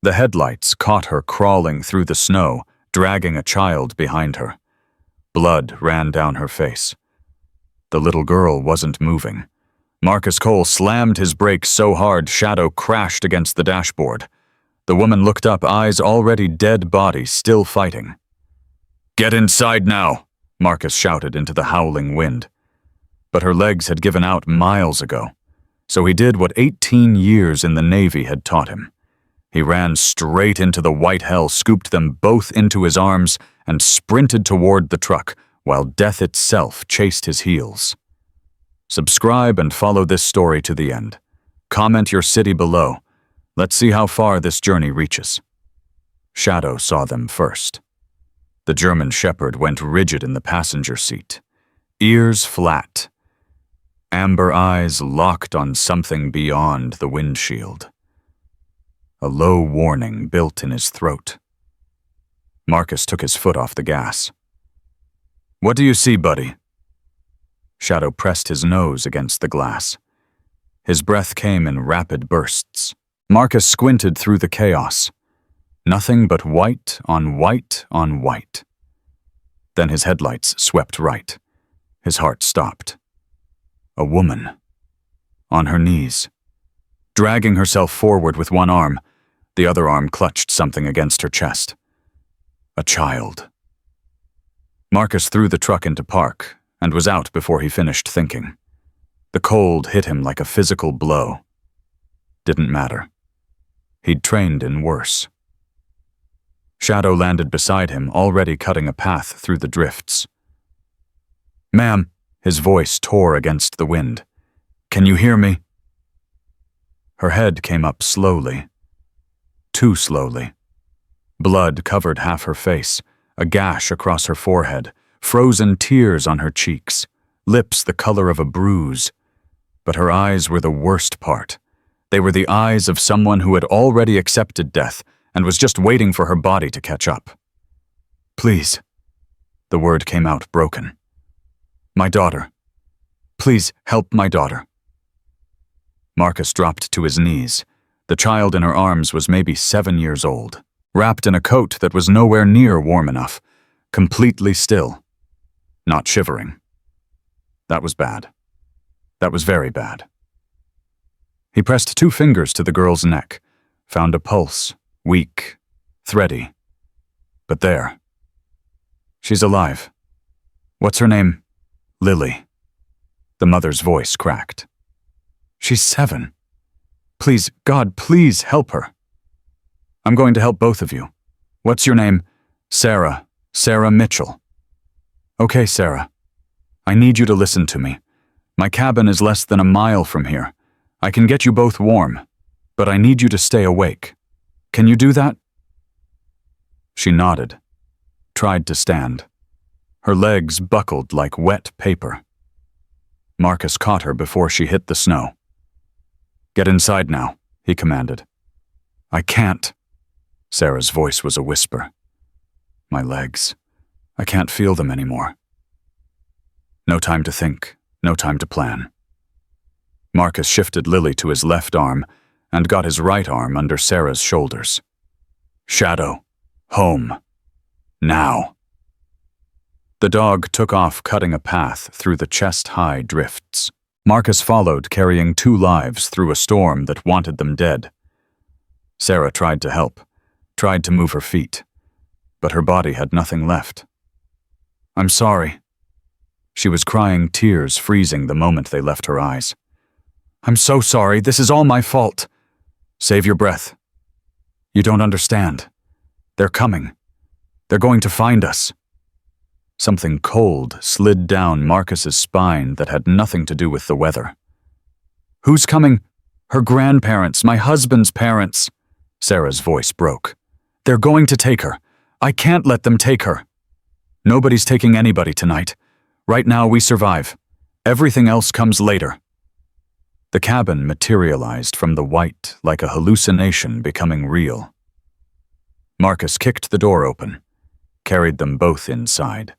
The headlights caught her crawling through the snow, dragging a child behind her. Blood ran down her face. The little girl wasn't moving. Marcus Cole slammed his brakes so hard Shadow crashed against the dashboard. The woman looked up, eyes already dead, body still fighting. "Get inside now," Marcus shouted into the howling wind. But her legs had given out miles ago, so he did what 18 years in the Navy had taught him. He ran straight into the white hell, scooped them both into his arms, and sprinted toward the truck, while death itself chased his heels. Subscribe and follow this story to the end. Comment your city below. Let's see how far this journey reaches. Shadow saw them first. The German Shepherd went rigid in the passenger seat, ears flat, amber eyes locked on something beyond the windshield. A low warning built in his throat. Marcus took his foot off the gas. "What do you see, buddy?" Shadow pressed his nose against the glass. His breath came in rapid bursts. Marcus squinted through the chaos. Nothing but white on white on white. Then his headlights swept right. His heart stopped. A woman. On her knees. Dragging herself forward with one arm, the other arm clutched something against her chest. A child. Marcus threw the truck into park and was out before he finished thinking. The cold hit him like a physical blow. Didn't matter. He'd trained in worse. Shadow landed beside him, already cutting a path through the drifts. "Ma'am," his voice tore against the wind. "Can you hear me?" Her head came up slowly. Too slowly. Blood covered half her face, a gash across her forehead, frozen tears on her cheeks, lips the color of a bruise. But her eyes were the worst part. They were the eyes of someone who had already accepted death and was just waiting for her body to catch up. "Please." The word came out broken. "My daughter. Please help my daughter." Marcus dropped to his knees. The child in her arms was maybe 7 years old, wrapped in a coat that was nowhere near warm enough, completely still, not shivering. That was bad. That was very bad. He pressed 2 fingers to the girl's neck, found a pulse, weak, thready. But there. "She's alive. What's her name?" "Lily." The mother's voice cracked. "She's 7. Please, God, please help her." "I'm going to help both of you. What's your name?" "Sarah. Sarah Mitchell." "Okay, Sarah. I need you to listen to me. My cabin is less than a mile from here. I can get you both warm, but I need you to stay awake. Can you do that?" She nodded, tried to stand. Her legs buckled like wet paper. Marcus caught her before she hit the snow. "Get inside now," he commanded. "I can't." Sarah's voice was a whisper. "My legs. I can't feel them anymore." No time to think, no time to plan. Marcus shifted Lily to his left arm and got his right arm under Sarah's shoulders. "Shadow. Home. Now." The dog took off, cutting a path through the chest-high drifts. Marcus followed, carrying 2 lives through a storm that wanted them dead. Sarah tried to help, tried to move her feet, but her body had nothing left. "I'm sorry." She was crying, tears freezing the moment they left her eyes. "I'm so sorry. This is all my fault." "Save your breath. You don't understand. They're coming. They're going to find us." Something cold slid down Marcus's spine that had nothing to do with the weather. "Who's coming?" "Her grandparents, my husband's parents." Sarah's voice broke. "They're going to take her. I can't let them take her." "Nobody's taking anybody tonight. Right now we survive. Everything else comes later." The cabin materialized from the white like a hallucination becoming real. Marcus kicked the door open, carried them both inside,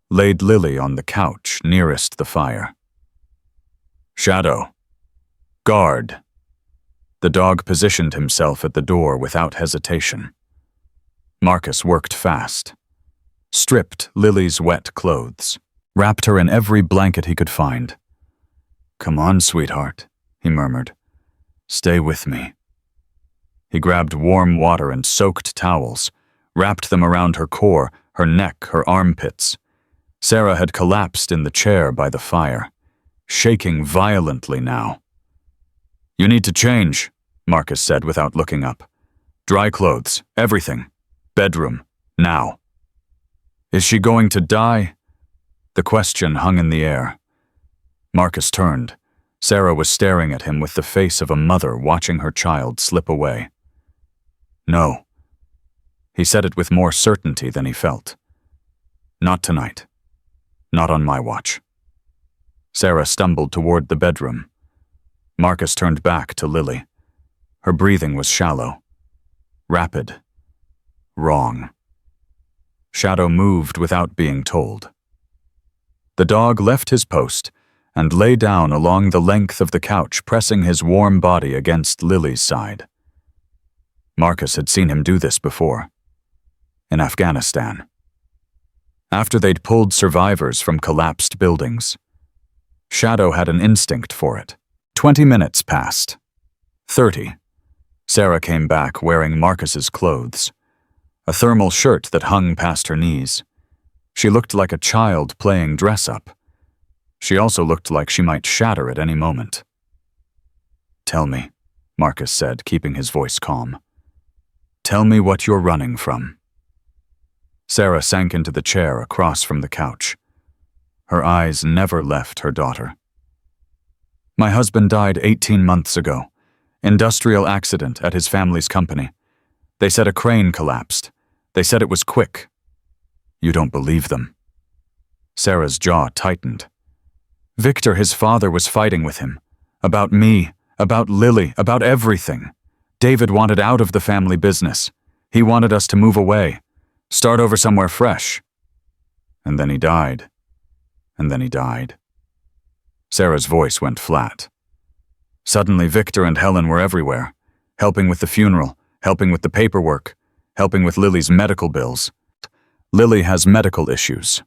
laid Lily on the couch nearest the fire. "Shadow. Guard." The dog positioned himself at the door without hesitation. Marcus worked fast. Stripped Lily's wet clothes. Wrapped her in every blanket he could find. "Come on, sweetheart," he murmured. "Stay with me." He grabbed warm water and soaked towels, wrapped them around her core, her neck, her armpits. Sarah had collapsed in the chair by the fire, shaking violently now. "You need to change," Marcus said without looking up. "Dry clothes, everything. Bedroom, now." "Is she going to die?" The question hung in the air. Marcus turned. Sarah was staring at him with the face of a mother watching her child slip away. "No." He said it with more certainty than he felt. "Not tonight. Not on my watch." Sarah stumbled toward the bedroom. Marcus turned back to Lily. Her breathing was shallow. Rapid. Wrong. Shadow moved without being told. The dog left his post and lay down along the length of the couch, pressing his warm body against Lily's side. Marcus had seen him do this before. In Afghanistan. After they'd pulled survivors from collapsed buildings. Shadow had an instinct for it. 20 minutes passed. 30. Sarah came back wearing Marcus's clothes. A thermal shirt that hung past her knees. She looked like a child playing dress-up. She also looked like she might shatter at any moment. "Tell me," Marcus said, keeping his voice calm. "Tell me what you're running from." Sarah sank into the chair across from the couch. Her eyes never left her daughter. "My husband died 18 months ago. Industrial accident at his family's company. They said a crane collapsed. They said it was quick." "You don't believe them." Sarah's jaw tightened. "Victor, his father, was fighting with him. About me, about Lily, about everything. David wanted out of the family business. He wanted us to move away. Start over somewhere fresh. And then he died. And then he died." Sarah's voice went flat. Suddenly, Victor and Helen were everywhere, helping with the funeral, helping with the paperwork, helping with Lily's medical bills. Lily has medical issues.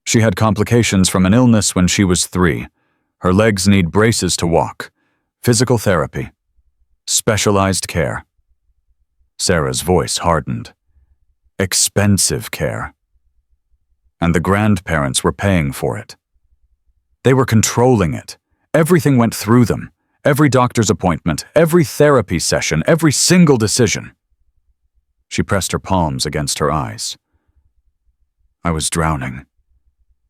She had complications from an illness when she was 3. Her legs need braces to walk. Physical therapy. Specialized care. Sarah's voice hardened. Expensive care. And the grandparents were paying for it. They were controlling it. Everything went through them. Every doctor's appointment, every therapy session, every single decision. She pressed her palms against her eyes. "I was drowning.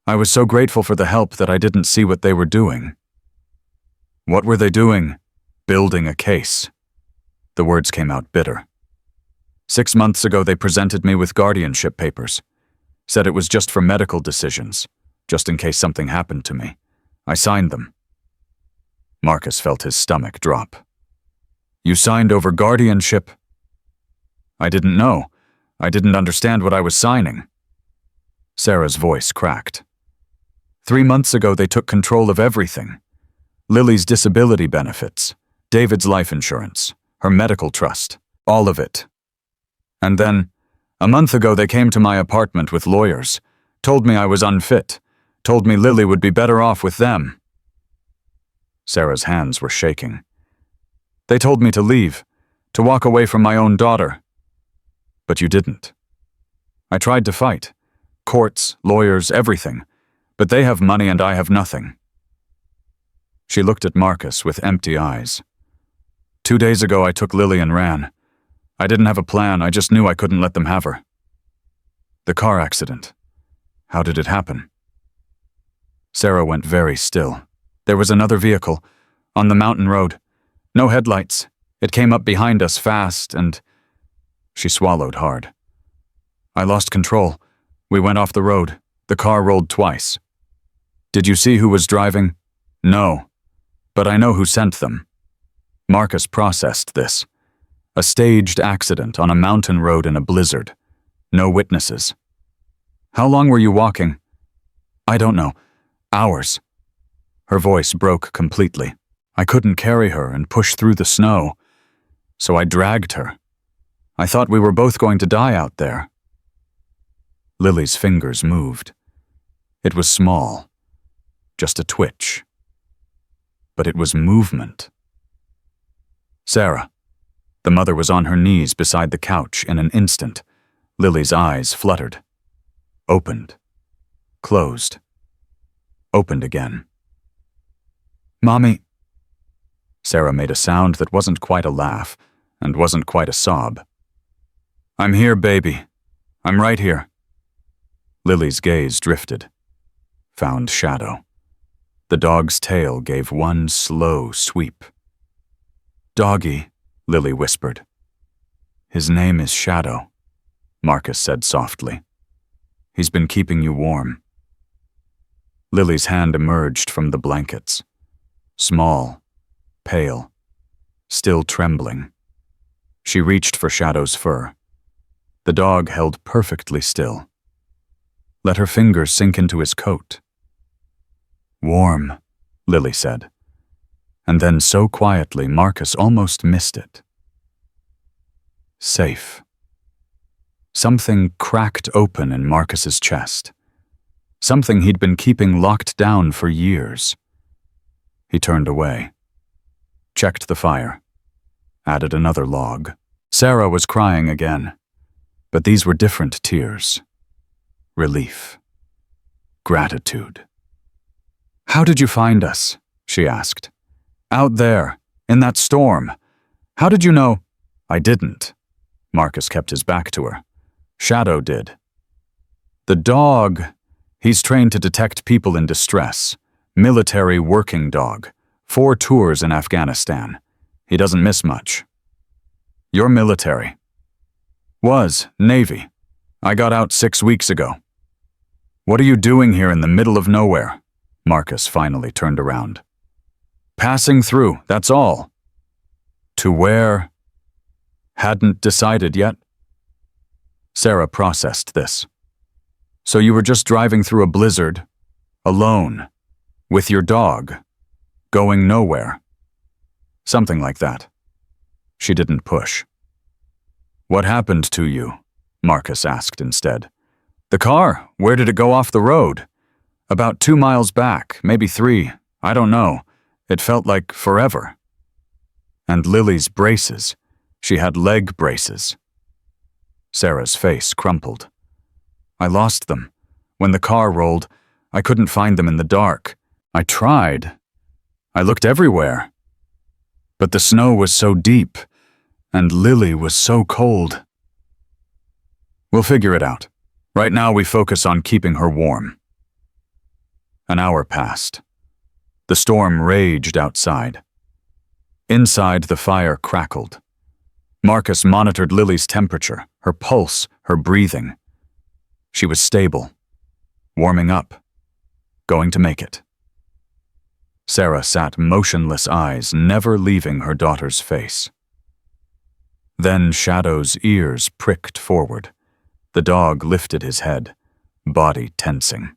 I was so grateful for the help that I didn't see what they were doing." "What were they doing?" "Building a case." The words came out bitter. 6 months ago, they presented me with guardianship papers. Said it was just for medical decisions, just in case something happened to me. I signed them. Marcus felt his stomach drop. "You signed over guardianship?" "I didn't know. I didn't understand what I was signing." Sarah's voice cracked. 3 months ago, they took control of everything. Lily's disability benefits, David's life insurance, her medical trust, all of it. And then, a month ago, they came to my apartment with lawyers, told me I was unfit, told me Lily would be better off with them. Sarah's hands were shaking. "They told me to leave, to walk away from my own daughter. But you didn't. I tried to fight. Courts, lawyers, everything. But they have money and I have nothing." She looked at Marcus with empty eyes. 2 days ago, I took Lily and ran. I didn't have a plan, I just knew I couldn't let them have her. The car accident. How did it happen? Sarah went very still. There was another vehicle, on the mountain road. No headlights. It came up behind us fast and... She swallowed hard. I lost control. We went off the road. The car rolled twice. Did you see who was driving? No. But I know who sent them. Marcus processed this. A staged accident on a mountain road in a blizzard. No witnesses. How long were you walking? I don't know. Hours. Her voice broke completely. I couldn't carry her and push through the snow, so I dragged her. I thought we were both going to die out there." Lily's fingers moved. It was small, just a twitch. But it was movement. "Sarah." The mother was on her knees beside the couch in an instant. Lily's eyes fluttered. Opened. Closed. Opened again. "Mommy." Sarah made a sound that wasn't quite a laugh and wasn't quite a sob. "I'm here, baby. I'm right here." Lily's gaze drifted. Found Shadow. The dog's tail gave one slow sweep. "Doggy," Lily whispered. "His name is Shadow," Marcus said softly. "He's been keeping you warm." Lily's hand emerged from the blankets. Small, pale, still trembling. She reached for Shadow's fur. The dog held perfectly still. Let her fingers sink into his coat. "Warm," Lily said. And then so quietly Marcus almost missed it. Safe. Something cracked open in Marcus's chest. Something he'd been keeping locked down for years. He turned away. Checked the fire. Added another log. Sarah was crying again. But these were different tears. Relief. Gratitude. "How did you find us?" she asked. "Out there, in that storm. How did you know?" "I didn't." Marcus kept his back to her. "Shadow did. The dog, he's trained to detect people in distress. Military working dog. 4 tours in Afghanistan. He doesn't miss much." "You're military." "Was, Navy. I got out 6 weeks ago." "What are you doing here in the middle of nowhere?" Marcus finally turned around. "Passing through, that's all." "To where?" "Hadn't decided yet." Sarah processed this. "So you were just driving through a blizzard, alone, with your dog, going nowhere?" "Something like that." She didn't push. "What happened to you?" Marcus asked instead. "The car, where did it go off the road?" "About 2 miles back, maybe 3, I don't know. It felt like forever." And Lily's braces. She had leg braces. Sarah's face crumpled. "I lost them. When the car rolled, I couldn't find them in the dark. I tried. I looked everywhere. But the snow was so deep, and Lily was so cold." "We'll figure it out. Right now we focus on keeping her warm." An hour passed. The storm raged outside. Inside, the fire crackled. Marcus monitored Lily's temperature, her pulse, her breathing. She was stable, warming up, going to make it. Sarah sat motionless eyes, never leaving her daughter's face. Then Shadow's ears pricked forward. The dog lifted his head, body tensing.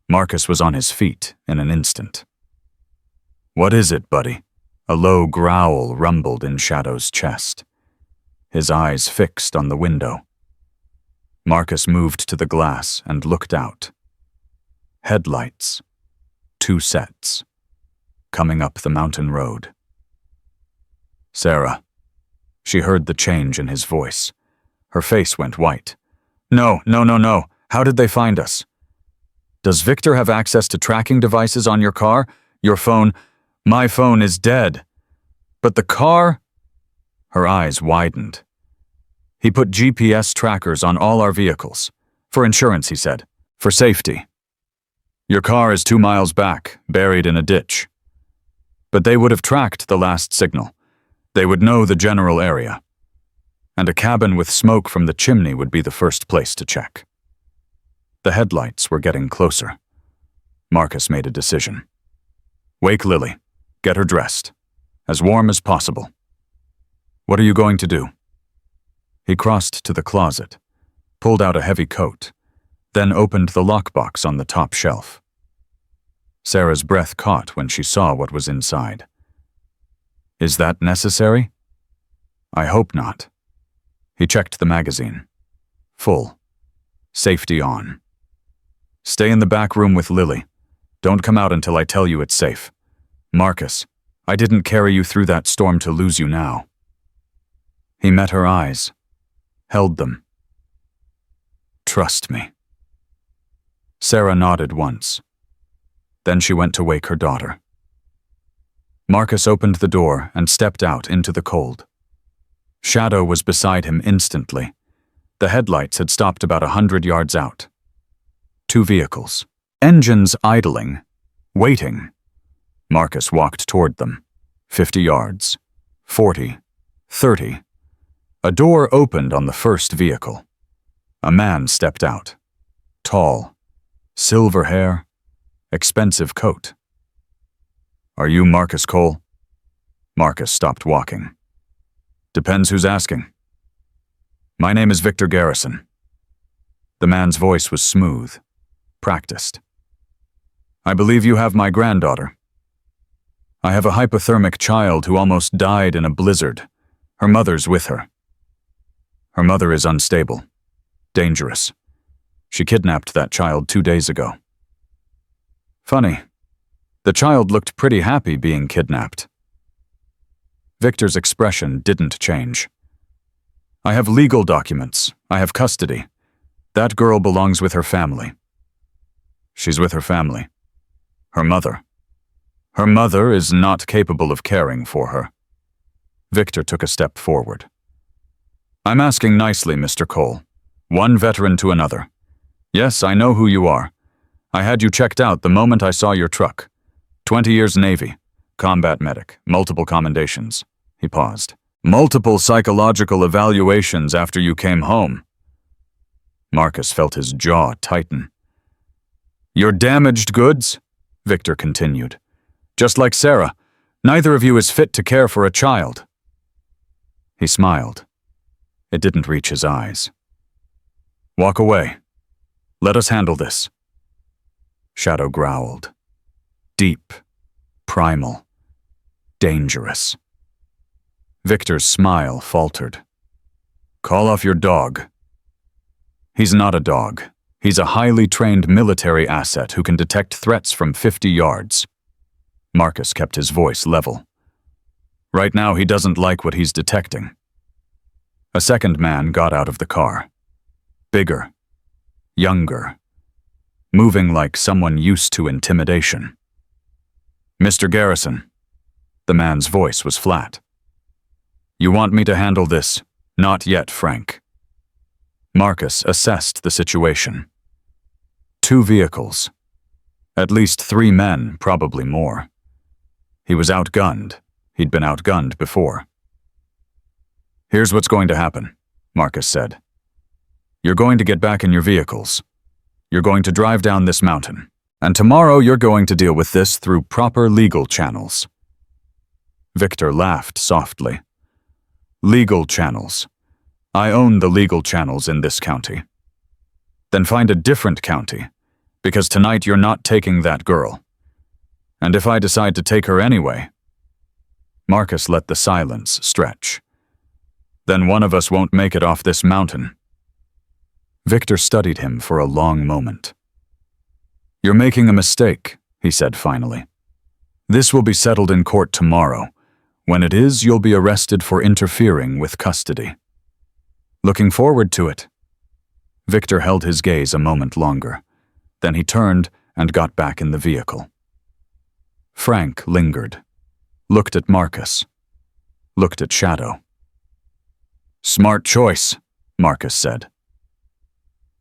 Marcus was on his feet in an instant. "What is it, buddy?" A low growl rumbled in Shadow's chest. His eyes fixed on the window. Marcus moved to the glass and looked out. Headlights. 2 sets. Coming up the mountain road. "Sarah." She heard the change in his voice. Her face went white. No. How did they find us?" "Does Victor have access to tracking devices on your car? Your phone?" "My phone is dead." "But the car?" Her eyes widened. "He put GPS trackers on all our vehicles. For insurance, he said. For safety. Your car is 2 miles back, buried in a ditch. But they would have tracked the last signal. They would know the general area. And a cabin with smoke from the chimney would be the first place to check." The headlights were getting closer. Marcus made a decision. "Wake Lily. Get her dressed. As warm as possible." "What are you going to do?" He crossed to the closet, pulled out a heavy coat, then opened the lockbox on the top shelf. Sarah's breath caught when she saw what was inside. Is that necessary? I hope not. He checked the magazine. Full. Safety on. Stay in the back room with Lily. Don't come out until I tell you it's safe. Marcus, I didn't carry you through that storm to lose you now. He met her eyes, held them. Trust me. Sarah nodded once. Then she went to wake her daughter. Marcus opened the door and stepped out into the cold. Shadow was beside him instantly. The headlights had stopped about 100 yards out. 2 vehicles. Engines idling. Waiting. Marcus walked toward them. 50 yards. 40. 30. A door opened on the first vehicle. A man stepped out. Tall. Silver hair. Expensive coat. Are you Marcus Cole? Marcus stopped walking. Depends who's asking. My name is Victor Garrison. The man's voice was smooth, practiced. I believe you have my granddaughter. I have a hypothermic child who almost died in a blizzard. Her mother's with her. Her mother is unstable, dangerous. She kidnapped that child 2 days ago. Funny. The child looked pretty happy being kidnapped. Victor's expression didn't change. I have legal documents. I have custody. That girl belongs with her family. She's with her family. Her mother. Her mother is not capable of caring for her. Victor took a step forward. I'm asking nicely, Mr. Cole. One veteran to another. Yes, I know who you are. I had you checked out the moment I saw your truck. 20 years Navy, combat medic, multiple commendations. He paused. Multiple psychological evaluations after you came home. Marcus felt his jaw tighten. Your damaged goods? Victor continued. Just like Sarah, neither of you is fit to care for a child. He smiled. It didn't reach his eyes. Walk away. Let us handle this. Shadow growled. Deep, primal, dangerous. Victor's smile faltered. Call off your dog. He's not a dog. He's a highly trained military asset who can detect threats from 50 yards. Marcus kept his voice level. Right now he doesn't like what he's detecting. A second man got out of the car. Bigger, younger, moving like someone used to intimidation. Mr. Garrison. The man's voice was flat. You want me to handle this? Not yet, Frank. Marcus assessed the situation. 2 vehicles. At least 3 men, probably more. He was outgunned. He'd been outgunned before. Here's what's going to happen, Marcus said. You're going to get back in your vehicles. You're going to drive down this mountain. And tomorrow you're going to deal with this through proper legal channels. Victor laughed softly. Legal channels. I own the legal channels in this county. Then find a different county, because tonight you're not taking that girl. And if I decide to take her anyway... Marcus let the silence stretch. Then one of us won't make it off this mountain. Victor studied him for a long moment. You're making a mistake, he said finally. This will be settled in court tomorrow. When it is, you'll be arrested for interfering with custody. Looking forward to it. Victor held his gaze a moment longer. Then he turned and got back in the vehicle. Frank lingered, looked at Marcus, looked at Shadow. Smart choice, Marcus said.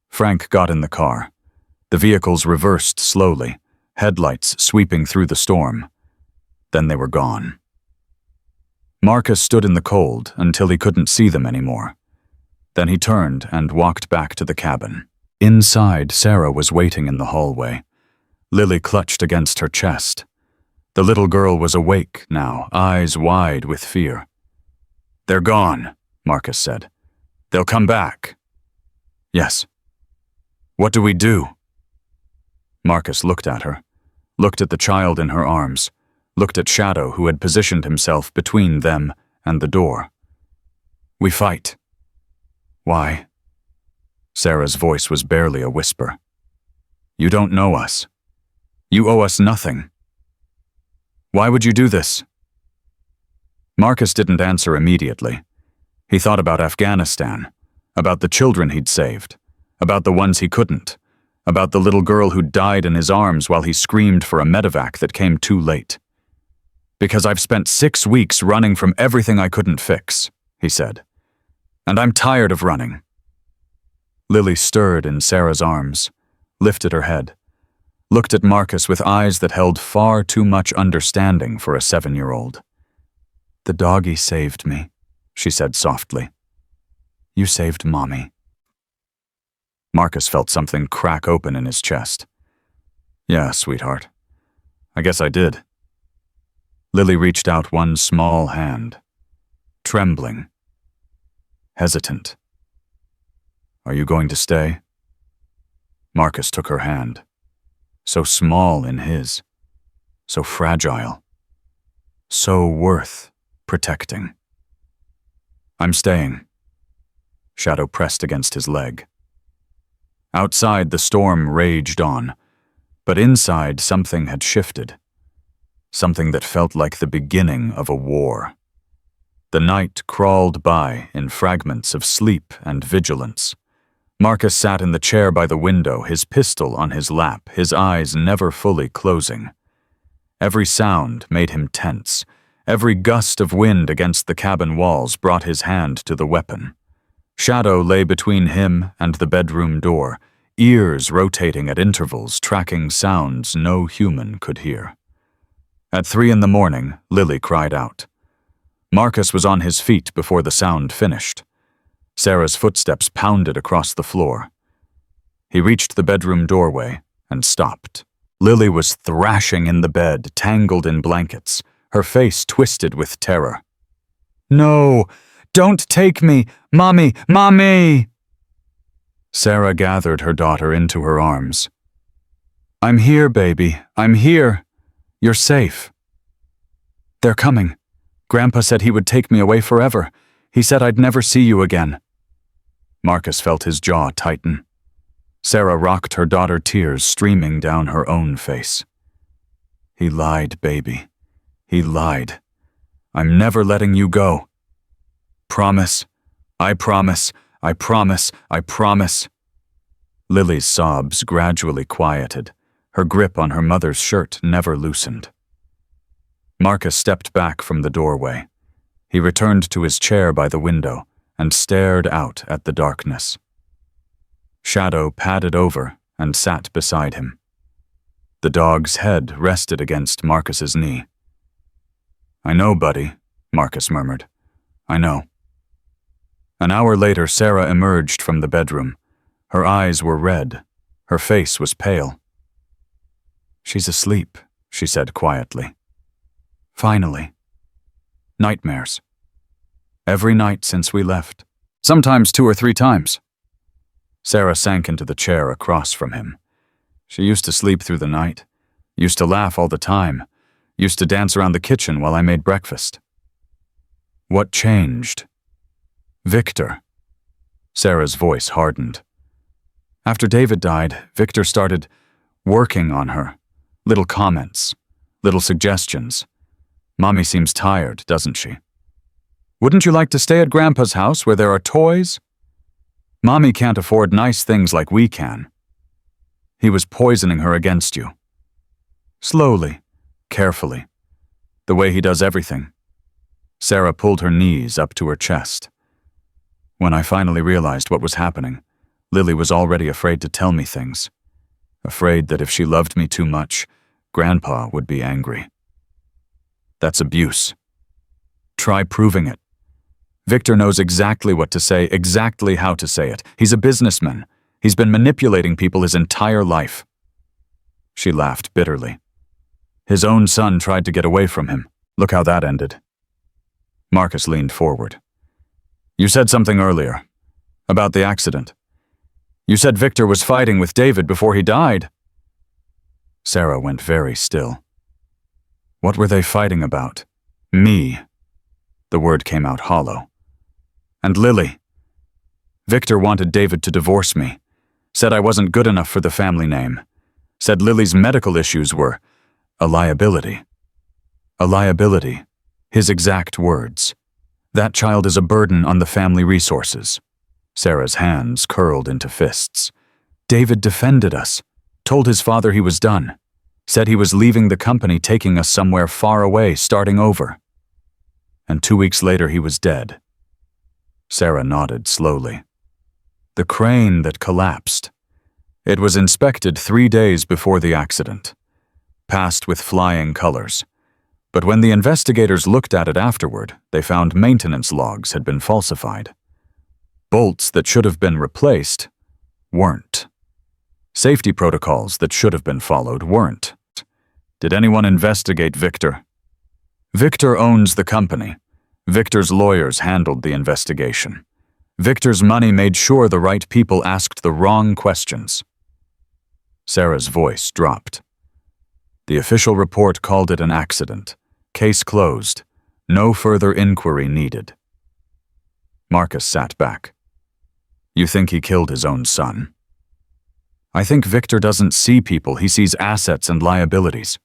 Frank got in the car. The vehicles reversed slowly, headlights sweeping through the storm. Then they were gone. Marcus stood in the cold until he couldn't see them anymore. Then he turned and walked back to the cabin. Inside, Sarah was waiting in the hallway. Lily clutched against her chest. The little girl was awake now, eyes wide with fear. They're gone, Marcus said. They'll come back. Yes. What do we do? Marcus looked at her, looked at the child in her arms, looked at Shadow, who had positioned himself between them and the door. "We fight." "Why?" Sarah's voice was barely a whisper. "You don't know us. You owe us nothing. Why would you do this?" Marcus didn't answer immediately. He thought about Afghanistan, about the children he'd saved, about the ones he couldn't, about the little girl who died in his arms while he screamed for a medevac that came too late. "Because I've spent 6 weeks running from everything I couldn't fix," he said. "And I'm tired of running." Lily stirred in Sarah's arms, lifted her head, looked at Marcus with eyes that held far too much understanding for a 7-year-old. "The doggy saved me," she said softly. "You saved Mommy." Marcus felt something crack open in his chest. "Yeah, sweetheart. I guess I did." Lily reached out one small hand, trembling, hesitant. "Are you going to stay?" Marcus took her hand, so small in his, so fragile, so worth protecting. "I'm staying." Shadow pressed against his leg. Outside, the storm raged on, but inside something had shifted. Something that felt like the beginning of a war. The night crawled by in fragments of sleep and vigilance. Marcus sat in the chair by the window, his pistol on his lap, his eyes never fully closing. Every sound made him tense. Every gust of wind against the cabin walls brought his hand to the weapon. Shadow lay between him and the bedroom door, ears rotating at intervals, tracking sounds no human could hear. At 3 a.m, Lily cried out. Marcus was on his feet before the sound finished. Sarah's footsteps pounded across the floor. He reached the bedroom doorway and stopped. Lily was thrashing in the bed, tangled in blankets, her face twisted with terror. "No! Don't take me! Mommy! Mommy!" Sarah gathered her daughter into her arms. "I'm here, baby. I'm here. You're safe." "They're coming. Grandpa said he would take me away forever. He said I'd never see you again." Marcus felt his jaw tighten. Sarah rocked her daughter, tears streaming down her own face. "He lied, baby. He lied. I'm never letting you go. Promise. I promise. I promise. I promise." Lily's sobs gradually quieted. Her grip on her mother's shirt never loosened. Marcus stepped back from the doorway. He returned to his chair by the window and stared out at the darkness. Shadow padded over and sat beside him. The dog's head rested against Marcus's knee. "I know, buddy," Marcus murmured. "I know." An hour later, Sarah emerged from the bedroom. Her eyes were red. Her face was pale. "She's asleep," she said quietly. "Finally. Nightmares. Every night since we left. Sometimes 2 or 3 times." Sarah sank into the chair across from him. She used to sleep through the night, used to laugh all the time, used to dance around the kitchen while I made breakfast. "What changed?" "Victor." Sarah's voice hardened. "After David died, Victor started working on her. Little comments, little suggestions. Mommy seems tired, doesn't she? Wouldn't you like to stay at Grandpa's house where there are toys? Mommy can't afford nice things like we can." He was poisoning her against you. Slowly, carefully, the way he does everything. Sarah pulled her knees up to her chest. When I finally realized what was happening, Lily was already afraid to tell me things. Afraid that if she loved me too much, Grandpa would be angry. That's abuse. Try proving it. Victor knows exactly what to say, exactly how to say it. He's a businessman. He's been manipulating people his entire life. She laughed bitterly. His own son tried to get away from him. Look how that ended. Marcus leaned forward. "You said something earlier, about the accident. You said Victor was fighting with David before he died." Sarah went very still. What were they fighting about? Me. The word came out hollow. And Lily. Victor wanted David to divorce me. Said I wasn't good enough for the family name. Said Lily's medical issues were a liability. A liability. His exact words. That child is a burden on the family resources. Sarah's hands curled into fists. David defended us. Told his father he was done. Said he was leaving the company, taking us somewhere far away, starting over. And 2 weeks later he was dead. Sarah nodded slowly. The crane that collapsed. It was inspected 3 days before the accident. Passed with flying colors. But when the investigators looked at it afterward, they found maintenance logs had been falsified. Bolts that should have been replaced weren't. Safety protocols that should have been followed weren't. Did anyone investigate Victor? Victor owns the company. Victor's lawyers handled the investigation. Victor's money made sure the right people asked the wrong questions. Sarah's voice dropped. The official report called it an accident. Case closed. No further inquiry needed. Marcus sat back. You think he killed his own son? I think Victor doesn't see people, he sees assets and liabilities.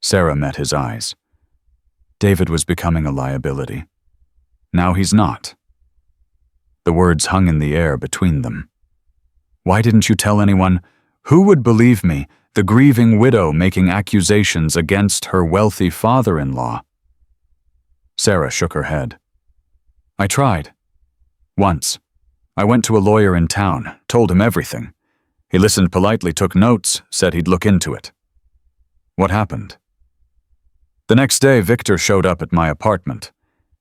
Sarah met his eyes. David was becoming a liability. Now he's not. The words hung in the air between them. Why didn't you tell anyone? Who would believe me, the grieving widow making accusations against her wealthy father-in-law? Sarah shook her head. I tried. Once. I went to a lawyer in town, told him everything. He listened politely, took notes, said he'd look into it. What happened? The next day, Victor showed up at my apartment.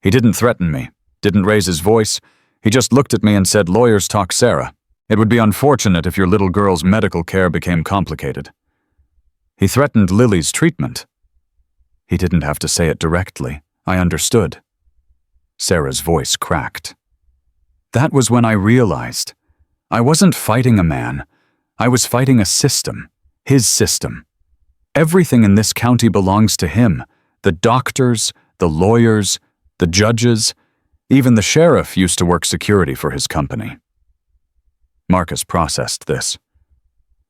He didn't threaten me, didn't raise his voice. He just looked at me and said, lawyers talk, Sarah. It would be unfortunate if your little girl's medical care became complicated. He threatened Lily's treatment. He didn't have to say it directly. I understood. Sarah's voice cracked. That was when I realized I wasn't fighting a man. I was fighting a system, his system. Everything in this county belongs to him. The doctors, the lawyers, the judges, even the sheriff used to work security for his company. Marcus processed this.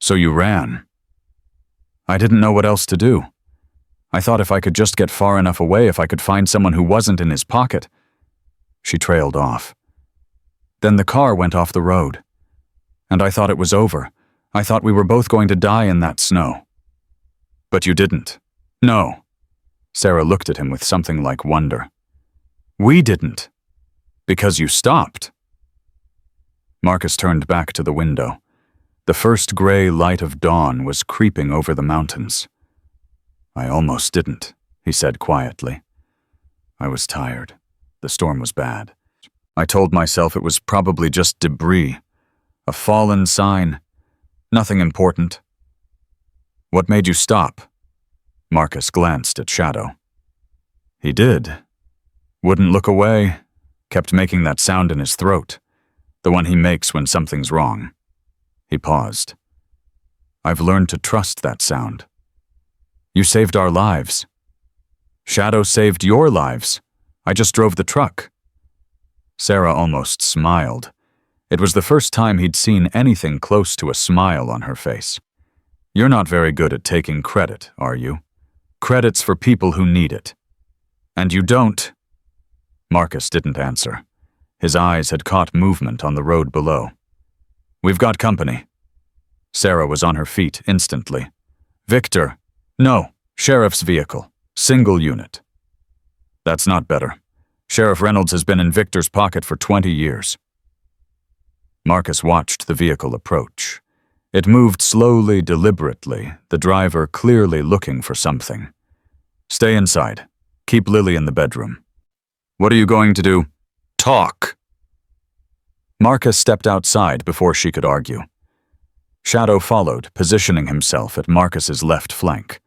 So you ran. I didn't know what else to do. I thought if I could just get far enough away, if I could find someone who wasn't in his pocket. She trailed off. Then the car went off the road. And I thought it was over. I thought we were both going to die in that snow. But you didn't. No. Sarah looked at him with something like wonder. We didn't. Because you stopped. Marcus turned back to the window. The first gray light of dawn was creeping over the mountains. I almost didn't, he said quietly. I was tired. The storm was bad. I told myself it was probably just debris, a fallen sign, nothing important. What made you stop? Marcus glanced at Shadow. He did. Wouldn't look away, kept making that sound in his throat, the one he makes when something's wrong. He paused. I've learned to trust that sound. You saved our lives. Shadow saved your lives. I just drove the truck. Sarah almost smiled. It was the first time he'd seen anything close to a smile on her face. You're not very good at taking credit, are you? Credit's for people who need it. And you don't. Marcus didn't answer. His eyes had caught movement on the road below. We've got company. Sarah was on her feet instantly. Victor. No, sheriff's vehicle. Single unit. That's not better. Sheriff Reynolds has been in Victor's pocket for 20 years. Marcus watched the vehicle approach. It moved slowly, deliberately, the driver clearly looking for something. Stay inside. Keep Lily in the bedroom. What are you going to do? Talk. Marcus stepped outside before she could argue. Shadow followed, positioning himself at Marcus's left flank.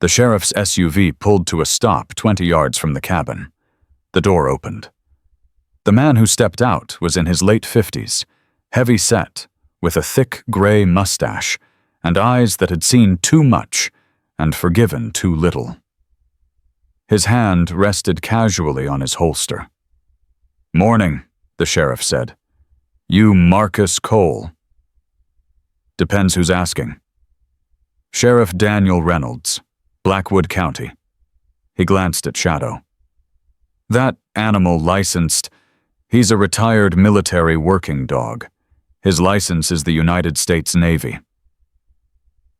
The sheriff's SUV pulled to a stop 20 yards from the cabin. The door opened. The man who stepped out was in his late 50s, heavy-set, with a thick gray mustache and eyes that had seen too much and forgiven too little. His hand rested casually on his holster. "Morning," the sheriff said. "You Marcus Cole?" "Depends who's asking." "Sheriff Daniel Reynolds, Blackwood County." He glanced at Shadow. "That animal licensed. He's a retired military working dog. His license is the United States Navy."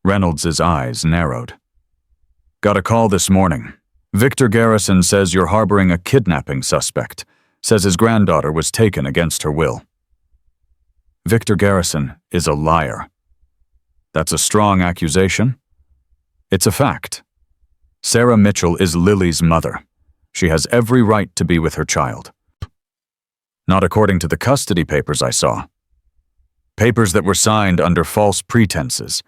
Reynolds' eyes narrowed. "Got a call this morning. Victor Garrison says you're harboring a kidnapping suspect. Says his granddaughter was taken against her will." "Victor Garrison is a liar." "That's a strong accusation." "It's a fact. Sarah Mitchell is Lily's mother. She has every right to be with her child." "Not according to the custody papers I saw. Papers that were signed under false pretenses.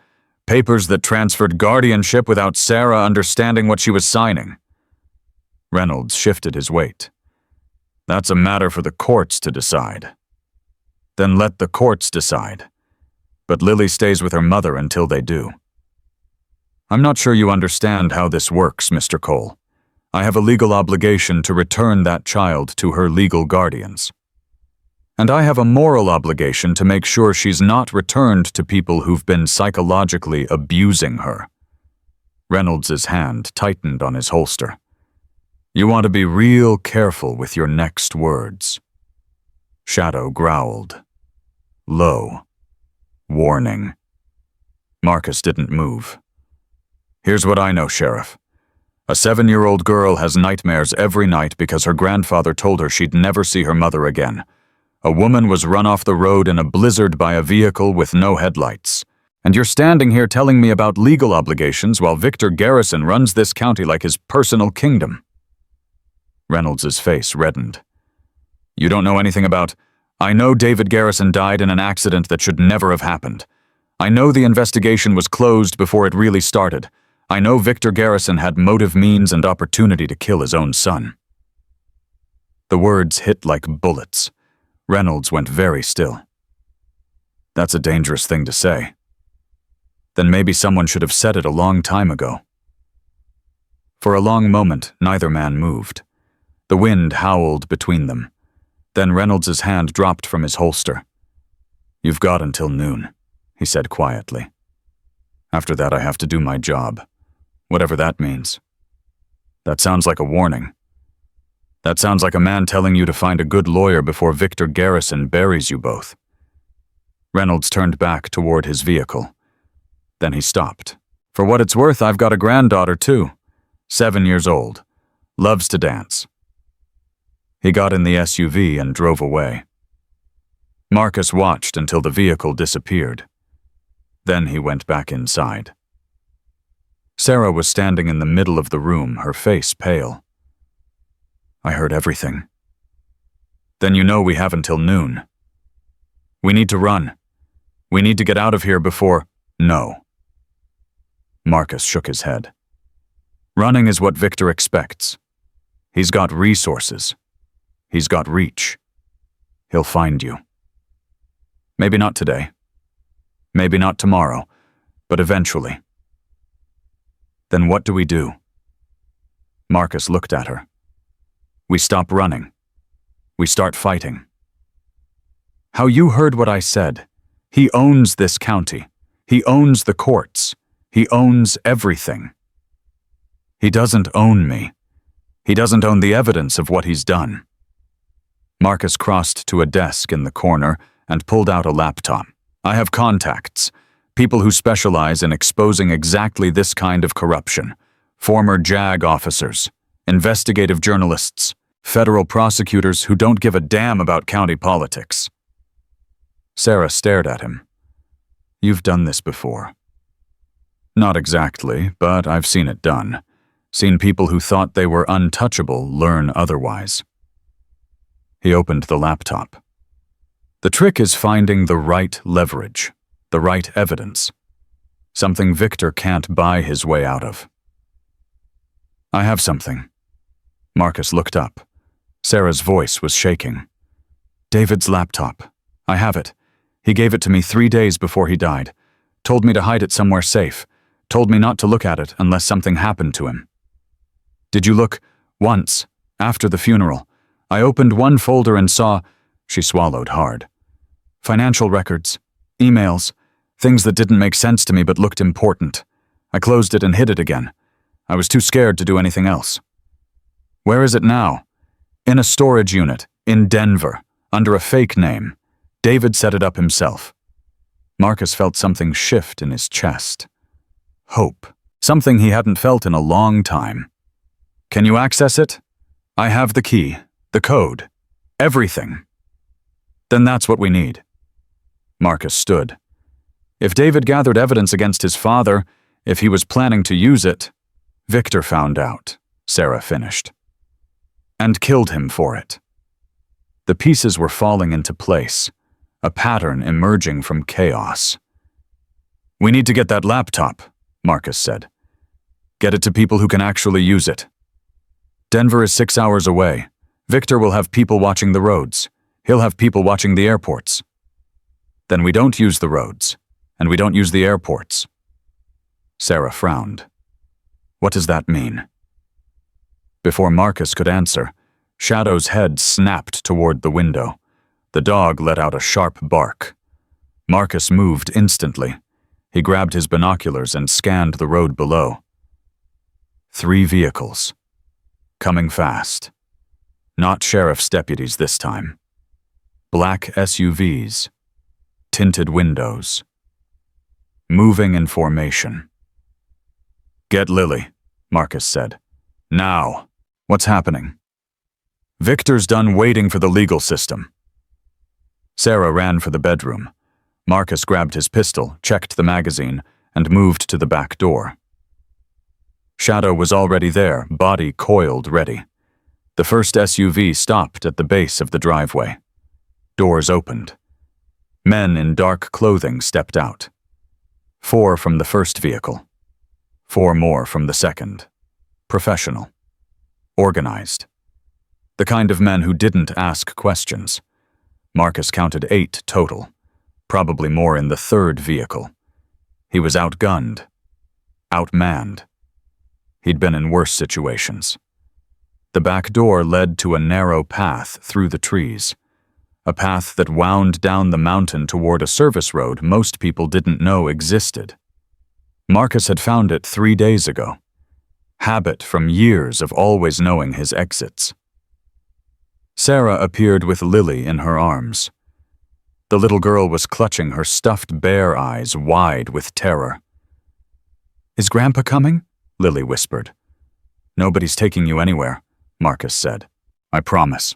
Papers that transferred guardianship without Sarah understanding what she was signing." Reynolds shifted his weight. "That's a matter for the courts to decide." "Then let the courts decide. But Lily stays with her mother until they do." "I'm not sure you understand how this works, Mr. Cole. I have a legal obligation to return that child to her legal guardians. And I have a moral obligation to make sure she's not returned to people who've been psychologically abusing her." Reynolds' hand tightened on his holster. "You want to be real careful with your next words." Shadow growled. Low. Warning. Marcus didn't move. "Here's what I know, Sheriff. A 7-year-old girl has nightmares every night because her grandfather told her she'd never see her mother again. A woman was run off the road in a blizzard by a vehicle with no headlights. And you're standing here telling me about legal obligations while Victor Garrison runs this county like his personal kingdom." Reynolds' face reddened. "You don't know anything about... I know David Garrison died in an accident that should never have happened. I know the investigation was closed before it really started. I know Victor Garrison had motive, means, and opportunity to kill his own son." The words hit like bullets. Reynolds went very still. "That's a dangerous thing to say." "Then maybe someone should have said it a long time ago." For a long moment, neither man moved. The wind howled between them. Then Reynolds' hand dropped from his holster. "You've got until noon," he said quietly. "After that, I have to do my job, whatever that means." "That sounds like a warning." "That sounds like a man telling you to find a good lawyer before Victor Garrison buries you both." Reynolds turned back toward his vehicle. Then he stopped. "For what it's worth, I've got a granddaughter, too. 7 years old. Loves to dance." He got in the SUV and drove away. Marcus watched until the vehicle disappeared. Then he went back inside. Sarah was standing in the middle of the room, her face pale. "I heard everything." "Then you know we have until noon. We need to run. We need to get out of here before—" "No." Marcus shook his head. "Running is what Victor expects. He's got resources. He's got reach. He'll find you. Maybe not today. Maybe not tomorrow, but eventually." "Then what do we do?" Marcus looked at her. "We stop running. We start fighting." "How you heard what I said. He owns this county. He owns the courts. He owns everything." "He doesn't own me. He doesn't own the evidence of what he's done." Marcus crossed to a desk in the corner and pulled out a laptop. "I have contacts. People who specialize in exposing exactly this kind of corruption. Former JAG officers, investigative journalists, federal prosecutors who don't give a damn about county politics." Sarah stared at him. "You've done this before." "Not exactly, but I've seen it done. Seen people who thought they were untouchable learn otherwise." He opened the laptop. "The trick is finding the right leverage, the right evidence. Something Victor can't buy his way out of." "I have something." Marcus looked up. Sarah's voice was shaking. "David's laptop. I have it. He gave it to me 3 days before he died. Told me to hide it somewhere safe. Told me not to look at it unless something happened to him." "Did you look Once, after the funeral, I opened one folder and saw, she swallowed hard, financial records, emails, things that didn't make sense to me but looked important. I closed it and hid it again. I was too scared to do anything else. Where is it now? In a storage unit, in Denver, under a fake name. David set it up himself. Marcus felt something shift in his chest. Hope. Something he hadn't felt in a long time. Can you access it? I have the key, the code, everything. Then that's what we need. Marcus stood. If David gathered evidence against his father, if he was planning to use it, Victor found out, Sarah finished, and killed him for it. The pieces were falling into place, a pattern emerging from chaos. We need to get that laptop, Marcus said. Get it to people who can actually use it. Denver is 6 hours away. Victor will have people watching the roads. He'll have people watching the airports. Then we don't use the roads, and we don't use the airports. Sarah frowned. What does that mean? Before Marcus could answer, Shadow's head snapped toward the window. The dog let out a sharp bark. Marcus moved instantly. He grabbed his binoculars and scanned the road below. 3 vehicles. Coming fast. Not sheriff's deputies this time. Black SUVs. Tinted windows. Moving in formation. Get Lily, Marcus said. Now. What's happening? Victor's done waiting for the legal system. Sarah ran for the bedroom. Marcus grabbed his pistol, checked the magazine, and moved to the back door. Shadow was already there, body coiled ready. The first SUV stopped at the base of the driveway. Doors opened. Men in dark clothing stepped out. 4 from the first vehicle. 4 more from the second. Professional. Organized. The kind of men who didn't ask questions. Marcus counted 8 total, probably more in the third vehicle. He was outgunned. Outmanned. He'd been in worse situations. The back door led to a narrow path through the trees, a path that wound down the mountain toward a service road most people didn't know existed. Marcus had found it 3 days ago. Habit from years of always knowing his exits. Sarah appeared with Lily in her arms. The little girl was clutching her stuffed bear eyes wide with terror. Is Grandpa coming? Lily whispered. Nobody's taking you anywhere, Marcus said. I promise.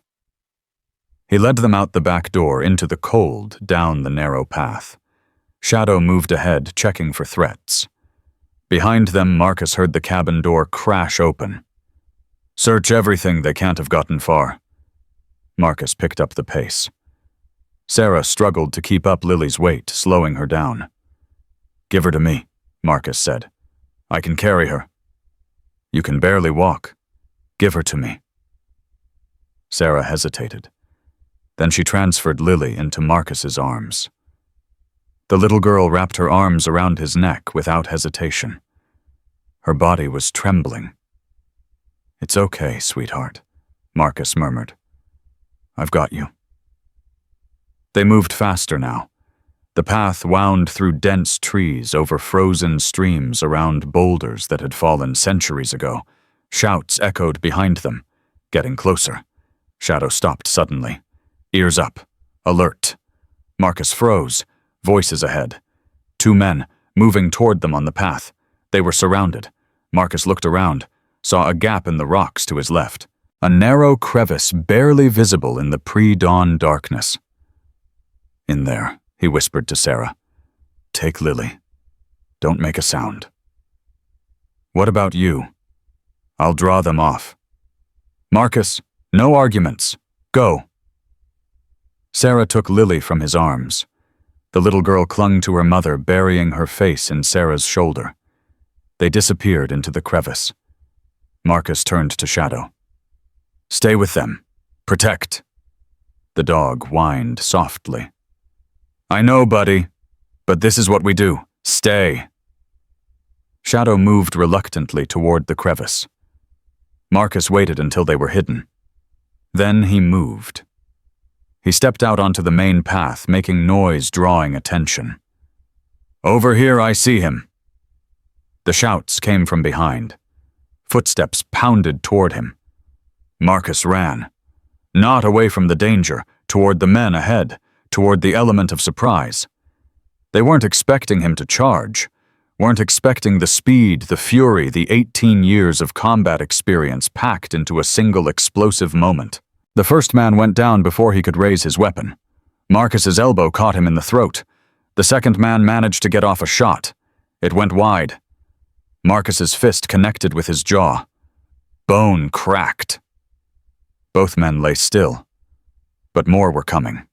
He led them out the back door into the cold, down the narrow path. Shadow moved ahead, checking for threats. Behind them, Marcus heard the cabin door crash open. Search everything, they can't have gotten far. Marcus picked up the pace. Sarah struggled to keep up Lily's weight, slowing her down. Give her to me, Marcus said. I can carry her. You can barely walk. Give her to me. Sarah hesitated. Then she transferred Lily into Marcus's arms. The little girl wrapped her arms around his neck without hesitation. Her body was trembling. It's okay, sweetheart, Marcus murmured. I've got you. They moved faster now. The path wound through dense trees, over frozen streams, around boulders that had fallen centuries ago. Shouts echoed behind them, getting closer. Shadow stopped suddenly. Ears up. Alert. Marcus froze. Voices ahead. 2 men, moving toward them on the path. They were surrounded. Marcus looked around, saw a gap in the rocks to his left. A narrow crevice barely visible in the pre-dawn darkness. In there, he whispered to Sarah. Take Lily. Don't make a sound. What about you? I'll draw them off. Marcus, no arguments. Go. Sarah took Lily from his arms. The little girl clung to her mother, burying her face in Sarah's shoulder. They disappeared into the crevice. Marcus turned to Shadow. Stay with them. Protect. The dog whined softly. I know, buddy, but this is what we do. Stay. Shadow moved reluctantly toward the crevice. Marcus waited until they were hidden. Then he moved. He stepped out onto the main path, making noise, drawing attention. "Over here, I see him." The shouts came from behind. Footsteps pounded toward him. Marcus ran. Not away from the danger, toward the men ahead, toward the element of surprise. They weren't expecting him to charge, weren't expecting the speed, the fury, the 18 years of combat experience packed into a single explosive moment. The first man went down before he could raise his weapon. Marcus's elbow caught him in the throat. The second man managed to get off a shot. It went wide. Marcus's fist connected with his jaw. Bone cracked. Both men lay still, but more were coming.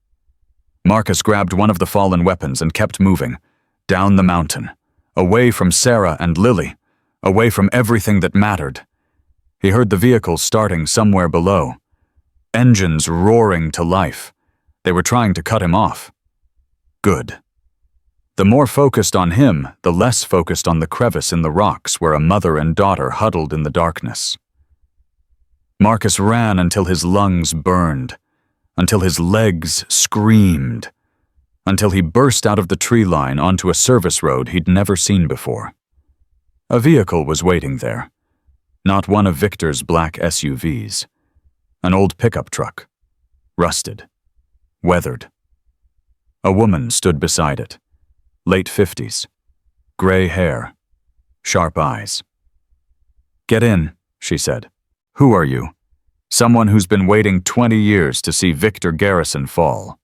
Marcus grabbed one of the fallen weapons and kept moving, down the mountain, away from Sarah and Lily, away from everything that mattered. He heard the vehicle starting somewhere below. Engines roaring to life. They were trying to cut him off. Good. The more focused on him, the less focused on the crevice in the rocks where a mother and daughter huddled in the darkness. Marcus ran until his lungs burned, until his legs screamed, until he burst out of the tree line onto a service road he'd never seen before. A vehicle was waiting there, not one of Victor's black SUVs. An old pickup truck, rusted, weathered. A woman stood beside it, late 50s, gray hair, sharp eyes. "Get in," she said. "Who are you?" "Someone who's been waiting 20 years to see Victor Garrison fall."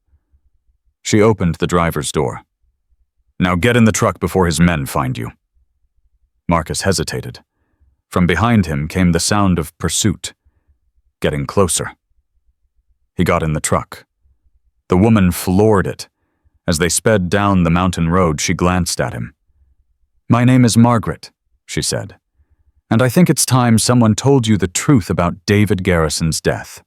She opened the driver's door. "Now get in the truck before his men find you." Marcus hesitated. From behind him came the sound of pursuit, getting closer. He got in the truck. The woman floored it. As they sped down the mountain road, she glanced at him. "My name is Margaret," she said, "and I think it's time someone told you the truth about David Garrison's death."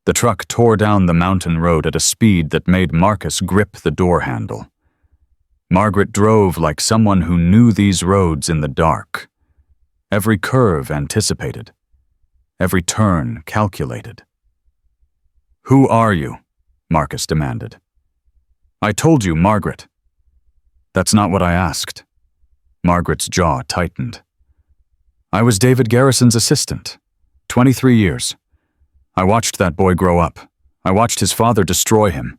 The truck tore down the mountain road at a speed that made Marcus grip the door handle. Margaret drove like someone who knew these roads in the dark. Every curve anticipated. Every turn calculated. "Who are you?" Marcus demanded. "I told you, Margaret." "That's not what I asked." Margaret's jaw tightened. "I was David Garrison's assistant. 23 years. I watched that boy grow up. I watched his father destroy him.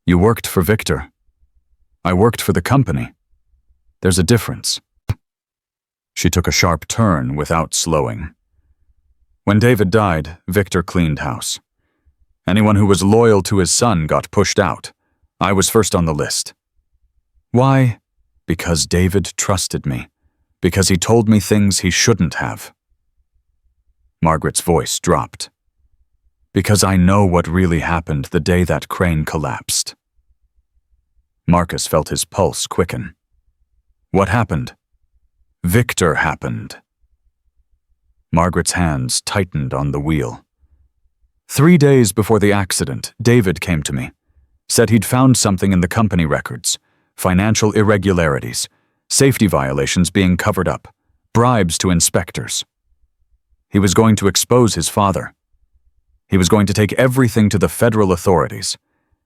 You worked for Victor. I worked for the company. There's a difference." She took a sharp turn without slowing. When David died, Victor cleaned house. Anyone who was loyal to his son got pushed out. I was first on the list. Why? Because David trusted me. Because he told me things he shouldn't have. Margaret's voice dropped. Because I know what really happened the day that crane collapsed. Marcus felt his pulse quicken. What happened? Victor happened. Margaret's hands tightened on the wheel. 3 days before the accident, David came to me, said he'd found something in the company records, financial irregularities, safety violations being covered up, bribes to inspectors. He was going to expose his father. He was going to take everything to the federal authorities.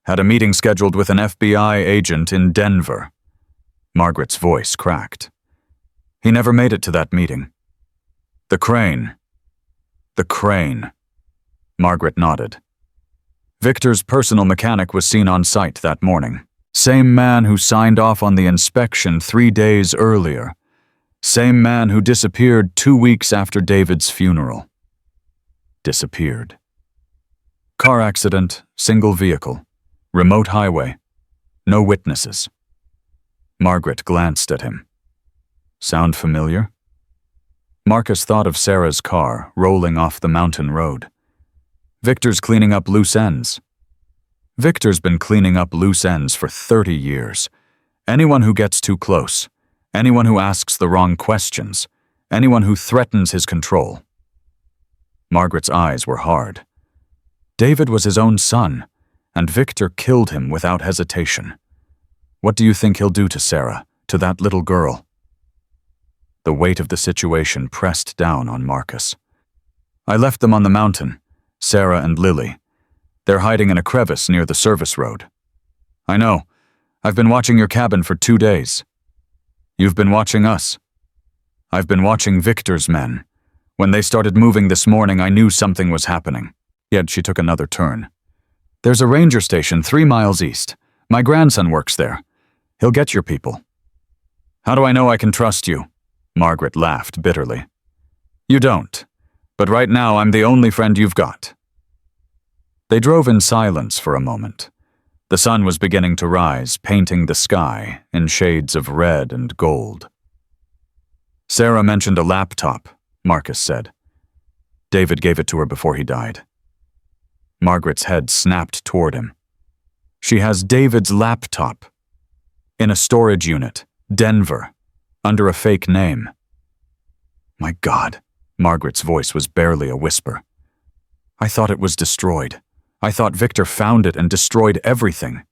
Had a meeting scheduled with an FBI agent in Denver. Margaret's voice cracked. He never made it to that meeting. The crane. The crane. Margaret nodded. Victor's personal mechanic was seen on site that morning. Same man who signed off on the inspection 3 days earlier. Same man who disappeared 2 weeks after David's funeral. Disappeared. Car accident, single vehicle, remote highway, no witnesses. Margaret glanced at him. Sound familiar? Marcus thought of Sarah's car rolling off the mountain road. Victor's cleaning up loose ends. Victor's been cleaning up loose ends for 30 years. Anyone who gets too close, anyone who asks the wrong questions, anyone who threatens his control. Margaret's eyes were hard. David was his own son, and Victor killed him without hesitation. What do you think he'll do to Sarah, to that little girl? The weight of the situation pressed down on Marcus. I left them on the mountain, Sarah and Lily. They're hiding in a crevice near the service road. I know. I've been watching your cabin for 2 days. You've been watching us. I've been watching Victor's men. When they started moving this morning, I knew something was happening. Yet she took another turn. There's a ranger station 3 miles east. My grandson works there. He'll get your people. How do I know I can trust you? Margaret laughed bitterly. You don't. But right now I'm the only friend you've got. They drove in silence for a moment. The sun was beginning to rise, painting the sky in shades of red and gold. Sarah mentioned a laptop, Marcus said. David gave it to her before he died. Margaret's head snapped toward him. She has David's laptop. In a storage unit, Denver, under a fake name. My God, Margaret's voice was barely a whisper. I thought it was destroyed. I thought Victor found it and destroyed everything.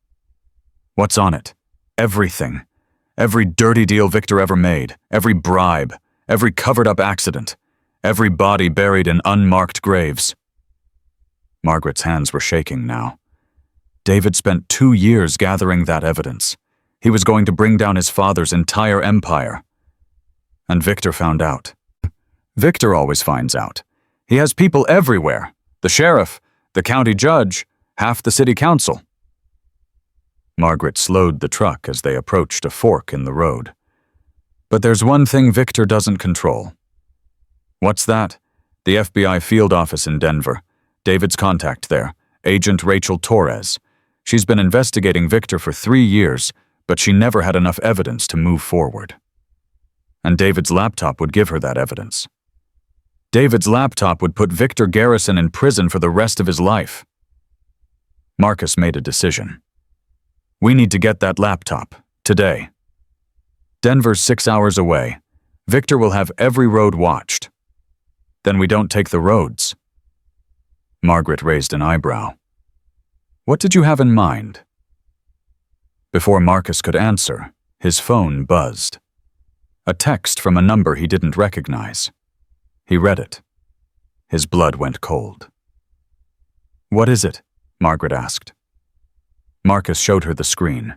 What's on it? Everything. Every dirty deal Victor ever made, every bribe, every covered-up accident, every body buried in unmarked graves. Margaret's hands were shaking now. David spent 2 years gathering that evidence. He was going to bring down his father's entire empire. And Victor found out. Victor always finds out. He has people everywhere. The sheriff, the county judge, half the city council. Margaret slowed the truck as they approached a fork in the road. But there's one thing Victor doesn't control. What's that? The FBI field office in Denver. David's contact there, Agent Rachel Torres. She's been investigating Victor for 3 years, but she never had enough evidence to move forward. And David's laptop would give her that evidence. David's laptop would put Victor Garrison in prison for the rest of his life. Marcus made a decision. We need to get that laptop, today. Denver's 6 hours away. Victor will have every road watched. Then we don't take the roads. Margaret raised an eyebrow. What did you have in mind? Before Marcus could answer, his phone buzzed. A text from a number he didn't recognize. He read it. His blood went cold. What is it? Margaret asked. Marcus showed her the screen.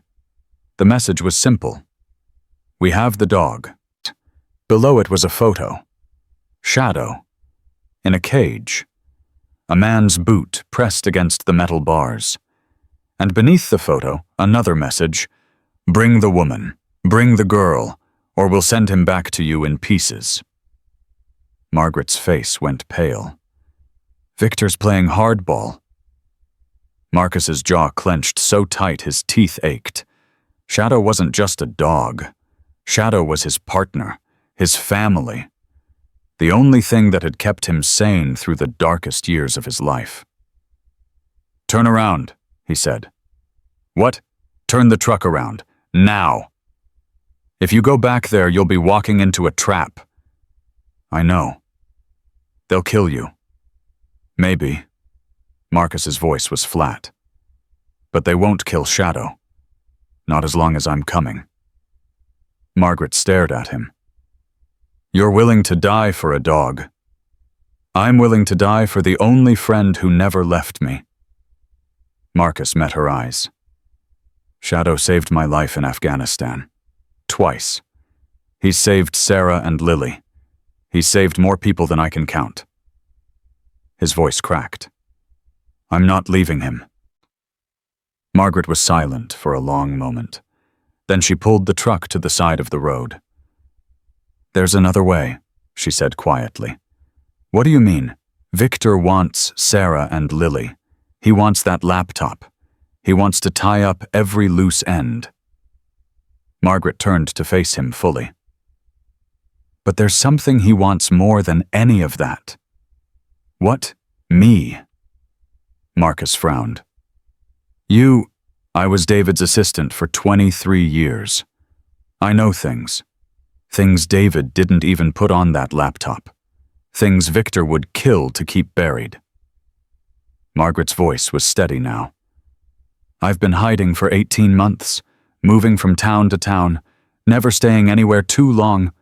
The message was simple. We have the dog. Below it was a photo. Shadow. In a cage. A man's boot pressed against the metal bars. And beneath the photo, another message. Bring the woman. Bring the girl, or we'll send him back to you in pieces. Margaret's face went pale. Victor's playing hardball. Marcus's jaw clenched so tight his teeth ached. Shadow wasn't just a dog. Shadow was his partner, his family. The only thing that had kept him sane through the darkest years of his life. Turn around, he said. What? Turn the truck around. Now. If you go back there, you'll be walking into a trap. I know. They'll kill you. Maybe. Marcus's voice was flat. But they won't kill Shadow. Not as long as I'm coming. Margaret stared at him. You're willing to die for a dog. I'm willing to die for the only friend who never left me. Marcus met her eyes. Shadow saved my life in Afghanistan. Twice. He's saved Sarah and Lily. He's saved more people than I can count. His voice cracked. I'm not leaving him. Margaret was silent for a long moment. Then she pulled the truck to the side of the road. There's another way, she said quietly. What do you mean? Victor wants Sarah and Lily. He wants that laptop. He wants to tie up every loose end. Margaret turned to face him fully. But there's something he wants more than any of that. What? Me? Marcus frowned. I was David's assistant for 23 years. I know things. Things David didn't even put on that laptop. Things Victor would kill to keep buried. Margaret's voice was steady now. I've been hiding for 18 months, moving from town to town, never staying anywhere too long.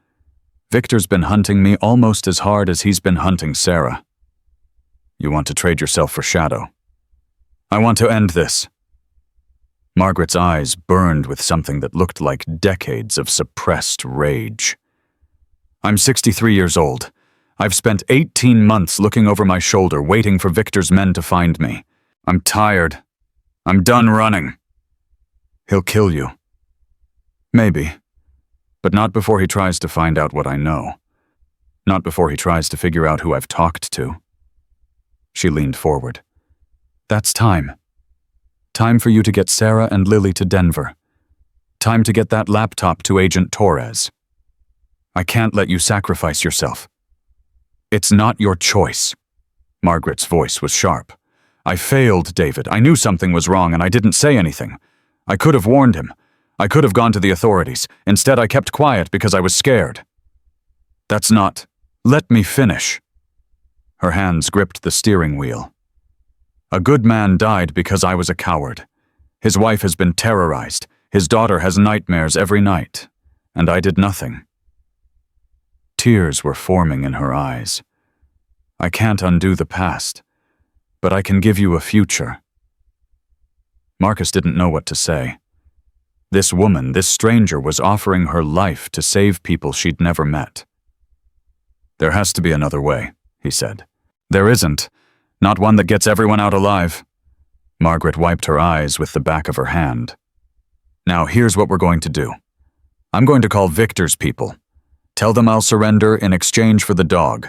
Victor's been hunting me almost as hard as he's been hunting Sarah. You want to trade yourself for Shadow. I want to end this. Margaret's eyes burned with something that looked like decades of suppressed rage. I'm 63 years old. I've spent 18 months looking over my shoulder, waiting for Victor's men to find me. I'm tired. I'm done running. He'll kill you. Maybe. But not before he tries to find out what I know. Not before he tries to figure out who I've talked to. She leaned forward. That's time. Time for you to get Sarah and Lily to Denver. Time to get that laptop to Agent Torres. I can't let you sacrifice yourself. It's not your choice. Margaret's voice was sharp. I failed, David. I knew something was wrong and I didn't say anything. I could have warned him. I could have gone to the authorities. Instead, I kept quiet because I was scared. That's not... Let me finish. Her hands gripped the steering wheel. A good man died because I was a coward. His wife has been terrorized. His daughter has nightmares every night. And I did nothing. Tears were forming in her eyes. I can't undo the past, but I can give you a future. Marcus didn't know what to say. This woman, this stranger, was offering her life to save people she'd never met. There has to be another way, he said. There isn't. Not one that gets everyone out alive. Margaret wiped her eyes with the back of her hand. Now here's what we're going to do. I'm going to call Victor's people. Tell them I'll surrender in exchange for the dog.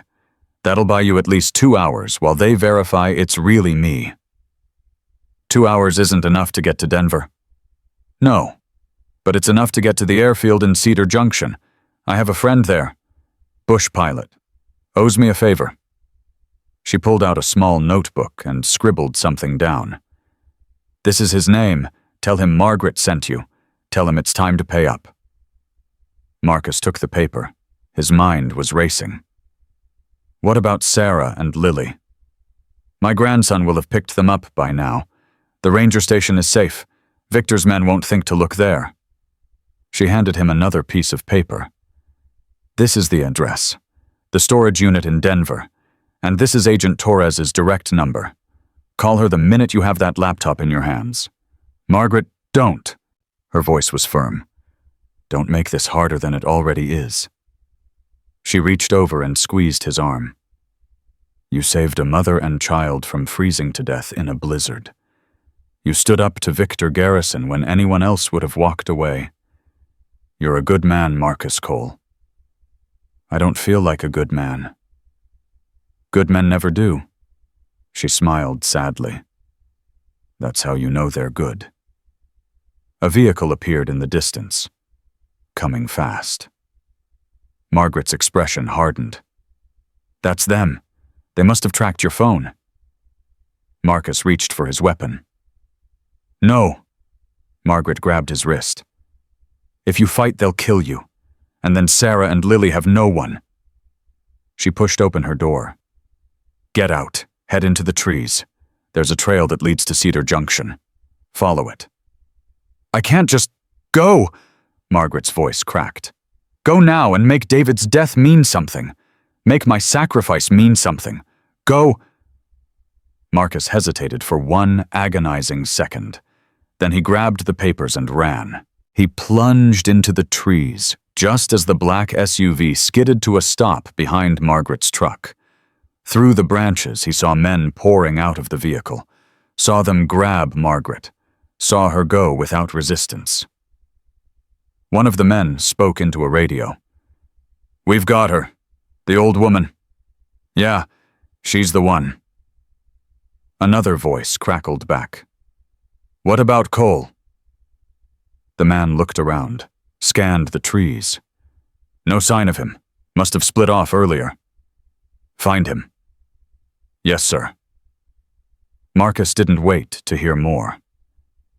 That'll buy you at least 2 hours while they verify it's really me. 2 hours isn't enough to get to Denver. No, but it's enough to get to the airfield in Cedar Junction. I have a friend there. Bush pilot. Owes me a favor. She pulled out a small notebook and scribbled something down. This is his name. Tell him Margaret sent you. Tell him it's time to pay up. Marcus took the paper. His mind was racing. What about Sarah and Lily? My grandson will have picked them up by now. The ranger station is safe. Victor's men won't think to look there. She handed him another piece of paper. This is the address. The storage unit in Denver. And this is Agent Torres's direct number. Call her the minute you have that laptop in your hands. Margaret, don't. Her voice was firm. Don't make this harder than it already is. She reached over and squeezed his arm. You saved a mother and child from freezing to death in a blizzard. You stood up to Victor Garrison when anyone else would have walked away. You're a good man, Marcus Cole. I don't feel like a good man. Good men never do. She smiled sadly. That's how you know they're good. A vehicle appeared in the distance, coming fast. Margaret's expression hardened. That's them. They must have tracked your phone. Marcus reached for his weapon. No. Margaret grabbed his wrist. If you fight, they'll kill you. And then Sarah and Lily have no one. She pushed open her door. Get out. Head into the trees. There's a trail that leads to Cedar Junction. Follow it. I can't just go, Margaret's voice cracked. Go now and make David's death mean something. Make my sacrifice mean something. Go. Marcus hesitated for one agonizing second. Then he grabbed the papers and ran. He plunged into the trees, just as the black SUV skidded to a stop behind Margaret's truck. Through the branches, he saw men pouring out of the vehicle, saw them grab Margaret, saw her go without resistance. One of the men spoke into a radio. We've got her. The old woman. Yeah, she's the one. Another voice crackled back. What about Cole? The man looked around, scanned the trees. No sign of him. Must have split off earlier. Find him. Yes, sir. Marcus didn't wait to hear more.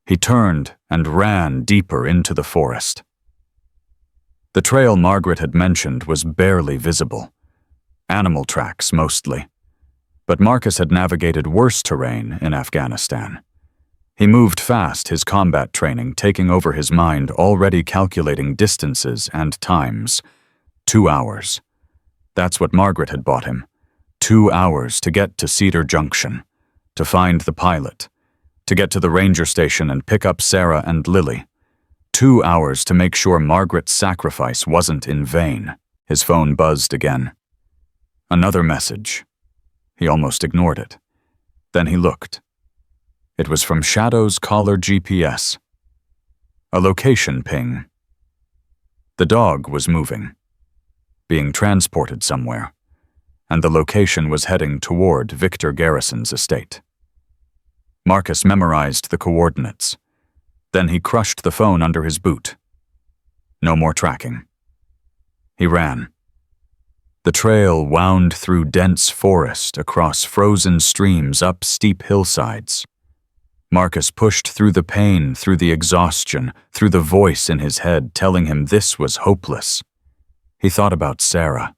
He turned and ran deeper into the forest. The trail Margaret had mentioned was barely visible. Animal tracks, mostly. But Marcus had navigated worse terrain in Afghanistan. He moved fast, his combat training taking over his mind, already calculating distances and times. 2 hours. That's what Margaret had bought him. 2 hours to get to Cedar Junction, to find the pilot, to get to the ranger station and pick up Sarah and Lily. 2 hours to make sure Margaret's sacrifice wasn't in vain. His phone buzzed again. Another message. He almost ignored it. Then he looked. It was from Shadow's collar GPS. A location ping. The dog was moving, being transported somewhere, and the location was heading toward Victor Garrison's estate. Marcus memorized the coordinates. Then he crushed the phone under his boot. No more tracking. He ran. The trail wound through dense forest, across frozen streams, up steep hillsides. Marcus pushed through the pain, through the exhaustion, through the voice in his head telling him this was hopeless. He thought about Sarah,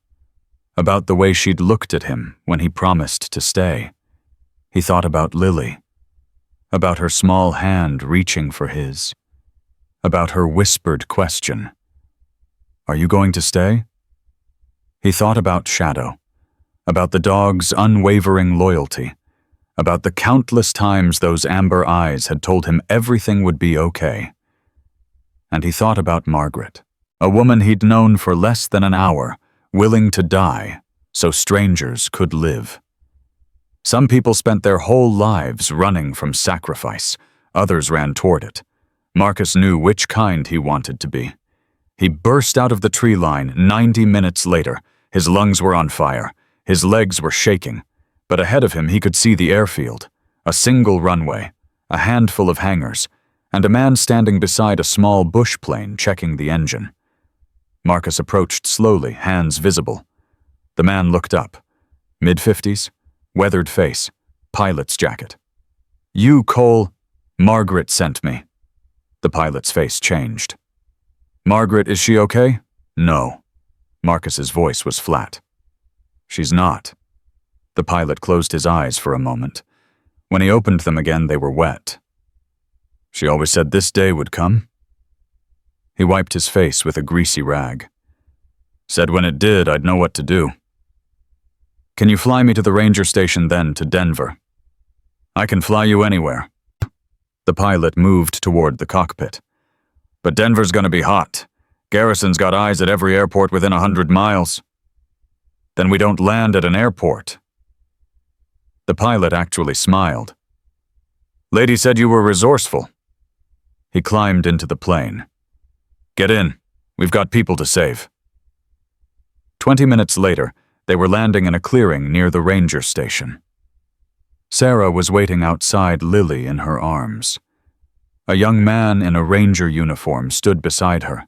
about the way she'd looked at him when he promised to stay. He thought about Lily, about her small hand reaching for his, about her whispered question, "Are you going to stay?" He thought about Shadow, about the dog's unwavering loyalty, about the countless times those amber eyes had told him everything would be okay. And he thought about Margaret, a woman he'd known for less than an hour, willing to die so strangers could live. Some people spent their whole lives running from sacrifice. Others ran toward it. Marcus knew which kind he wanted to be. He burst out of the tree line 90 minutes later. His lungs were on fire. His legs were shaking. But ahead of him he could see the airfield, a single runway, a handful of hangars, and a man standing beside a small bush plane checking the engine. Marcus approached slowly, hands visible. The man looked up. Mid-50s, weathered face, pilot's jacket. "You, Cole, Margaret sent me." The pilot's face changed. "Margaret, is she okay?" "No." Marcus's voice was flat. "She's not." The pilot closed his eyes for a moment. When he opened them again, they were wet. "She always said this day would come." He wiped his face with a greasy rag. "Said when it did, I'd know what to do." "Can you fly me to the ranger station then, to Denver?" "I can fly you anywhere." The pilot moved toward the cockpit. "But Denver's gonna be hot. Garrison's got eyes at every airport within 100 miles. "Then we don't land at an airport." The pilot actually smiled. "Lady said you were resourceful." He climbed into the plane. "Get in. We've got people to save." 20 minutes later, they were landing in a clearing near the ranger station. Sarah was waiting outside, Lily in her arms. A young man in a ranger uniform stood beside her.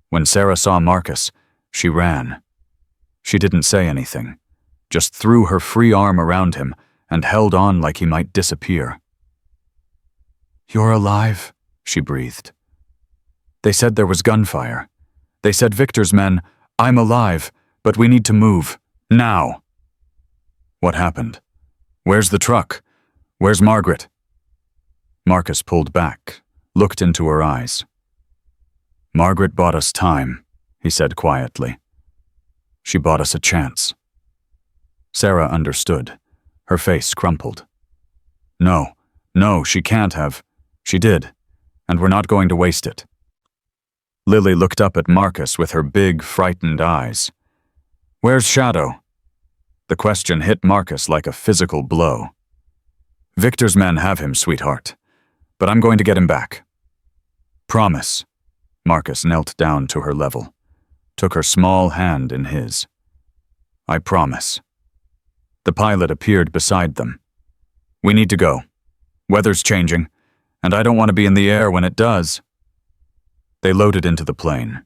When Sarah saw Marcus, she ran. She didn't say anything, just threw her free arm around him and held on like he might disappear. "You're alive," she breathed. "They said there was gunfire. They said Victor's men, I'm alive, but we need to move, now." "What happened? Where's the truck? Where's Margaret?" Marcus pulled back, looked into her eyes. "Margaret bought us time," he said quietly. "She bought us a chance." Sarah understood. Her face crumpled. No, she can't have. She did, and we're not going to waste it." Lily looked up at Marcus with her big, frightened eyes. "Where's Shadow?" The question hit Marcus like a physical blow. "Victor's men have him, sweetheart, but I'm going to get him back." "Promise." Marcus knelt down to her level, took her small hand in his. "I promise." The pilot appeared beside them. "We need to go. Weather's changing, and I don't want to be in the air when it does." They loaded into the plane.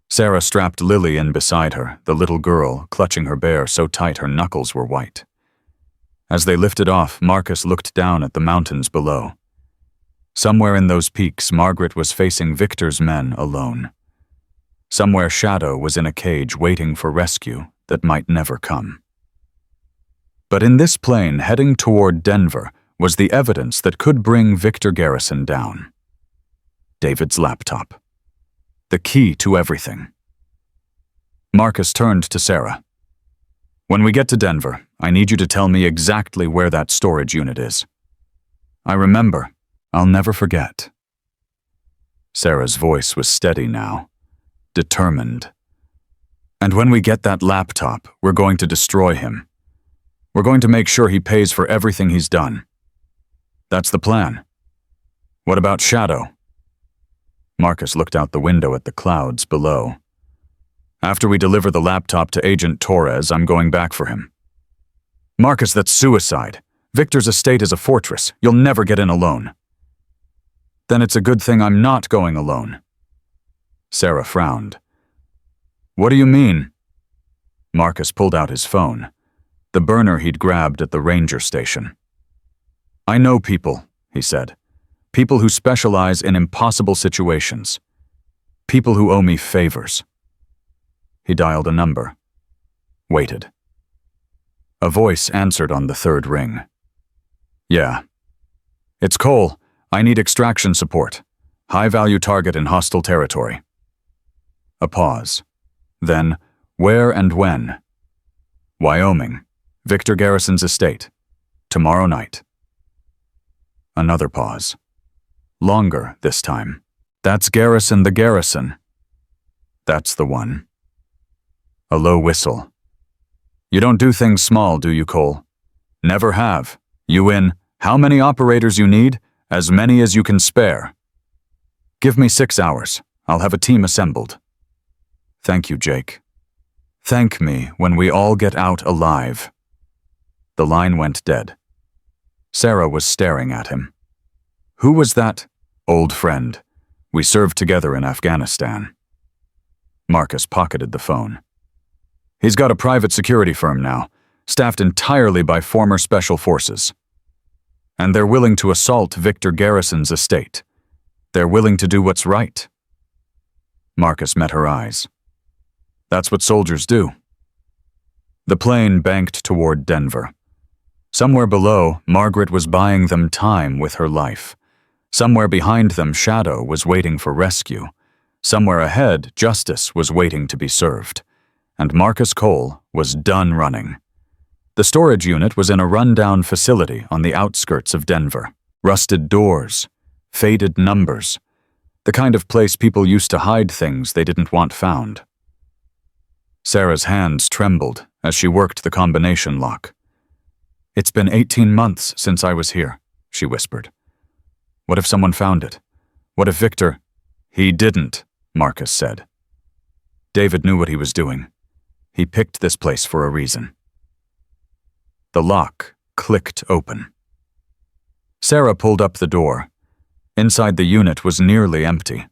Sarah strapped Lily in beside her, the little girl clutching her bear so tight her knuckles were white. As they lifted off, Marcus looked down at the mountains below. Somewhere in those peaks, Margaret was facing Victor's men alone. Somewhere Shadow was in a cage waiting for rescue that might never come. But in this plane heading toward Denver was the evidence that could bring Victor Garrison down. David's laptop. The key to everything. Marcus turned to Sarah. When we get to Denver, I need you to tell me exactly where that storage unit is. I remember. I'll never forget. Sarah's voice was steady now, determined. And when we get that laptop, we're going to destroy him. We're going to make sure he pays for everything he's done. That's the plan. What about Shadow? Marcus looked out the window at the clouds below. After we deliver the laptop to Agent Torres, I'm going back for him. Marcus, that's suicide. Victor's estate is a fortress. You'll never get in alone. Then it's a good thing I'm not going alone. Sarah frowned. What do you mean? Marcus pulled out his phone, the burner he'd grabbed at the ranger station. I know people, he said. People who specialize in impossible situations. People who owe me favors. He dialed a number. Waited. A voice answered on the third ring. Yeah. It's Cole. I need extraction support. High-value target in hostile territory. A pause. Then, where and when? Wyoming. Victor Garrison's estate. Tomorrow night. Another pause. Longer this time. That's Garrison the Garrison. That's the one. A low whistle. You don't do things small, do you, Cole? Never have. You win. How many operators you need? As many as you can spare. Give me 6 hours. I'll have a team assembled. Thank you, Jake. Thank me when we all get out alive. The line went dead. Sarah was staring at him. Who was that? Old friend. We served together in Afghanistan. Marcus pocketed the phone. He's got a private security firm now, staffed entirely by former special forces. And they're willing to assault Victor Garrison's estate. They're willing to do what's right. Marcus met her eyes. That's what soldiers do. The plane banked toward Denver. Somewhere below, Margaret was buying them time with her life. Somewhere behind them, Shadow was waiting for rescue. Somewhere ahead, justice was waiting to be served. And Marcus Cole was done running. The storage unit was in a rundown facility on the outskirts of Denver. Rusted doors, faded numbers, the kind of place people used to hide things they didn't want found. Sarah's hands trembled as she worked the combination lock. It's been 18 months since I was here, she whispered. What if someone found it? What if Victor... He didn't, Marcus said. David knew what he was doing. He picked this place for a reason. The lock clicked open. Sarah pulled up the door. Inside the unit was nearly empty.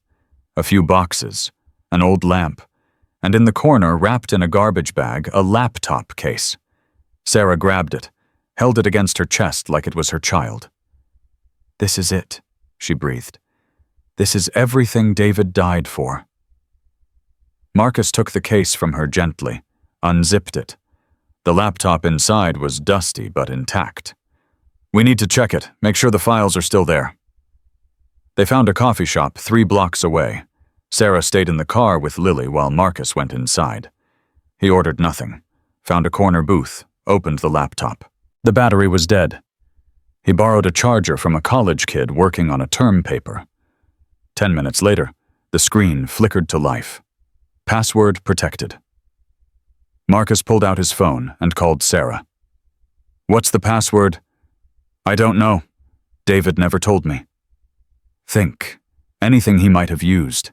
A few boxes, an old lamp, and in the corner, wrapped in a garbage bag, a laptop case. Sarah grabbed it, held it against her chest like it was her child. This is it, she breathed. This is everything David died for. Marcus took the case from her gently, unzipped it. The laptop inside was dusty but intact. We need to check it, make sure the files are still there. They found a coffee shop 3 blocks away. Sarah stayed in the car with Lily while Marcus went inside. He ordered nothing, found a corner booth, opened the laptop. The battery was dead. He borrowed a charger from a college kid working on a term paper. 10 minutes later, the screen flickered to life. Password protected. Marcus pulled out his phone and called Sarah. What's the password? I don't know. David never told me. Think. Anything he might have used.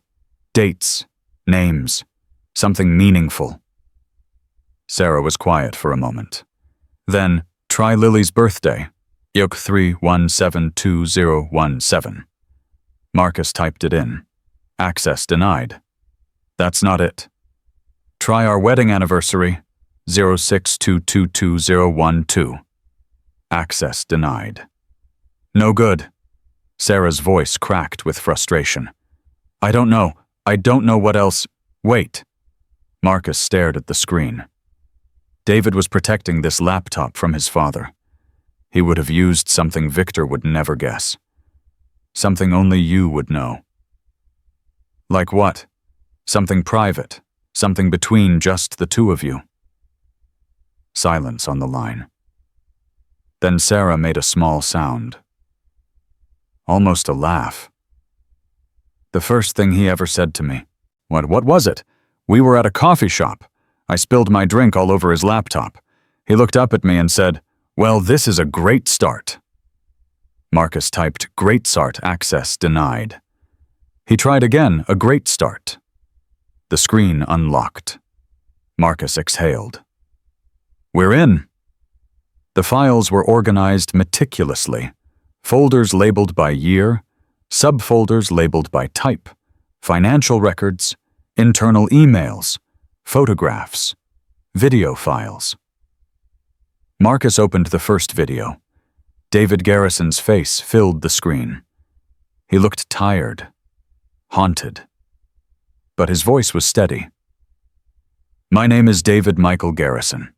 Dates, names, something meaningful. Sarah was quiet for a moment. Then, try Lily's birthday. Yok 3172017. Marcus typed it in. Access denied. That's not it. Try our wedding anniversary. 0622212. Access denied. No good. Sarah's voice cracked with frustration. I don't know what else. Wait. Marcus stared at the screen. David was protecting this laptop from his father. He would have used something Victor would never guess. Something only you would know. Like what? Something private. Something between just the two of you. Silence on the line. Then Sarah made a small sound. Almost a laugh. The first thing he ever said to me. What was it? We were at a coffee shop. I spilled my drink all over his laptop. He looked up at me and said, "Well, this is a great start." Marcus typed, "Great start, access denied." He tried again, "A great start." The screen unlocked. Marcus exhaled. "We're in." The files were organized meticulously. Folders labeled by year, subfolders labeled by type, financial records, internal emails, photographs, video files. Marcus opened the first video. David Garrison's face filled the screen. He looked tired, haunted. But his voice was steady. "My name is David Michael Garrison.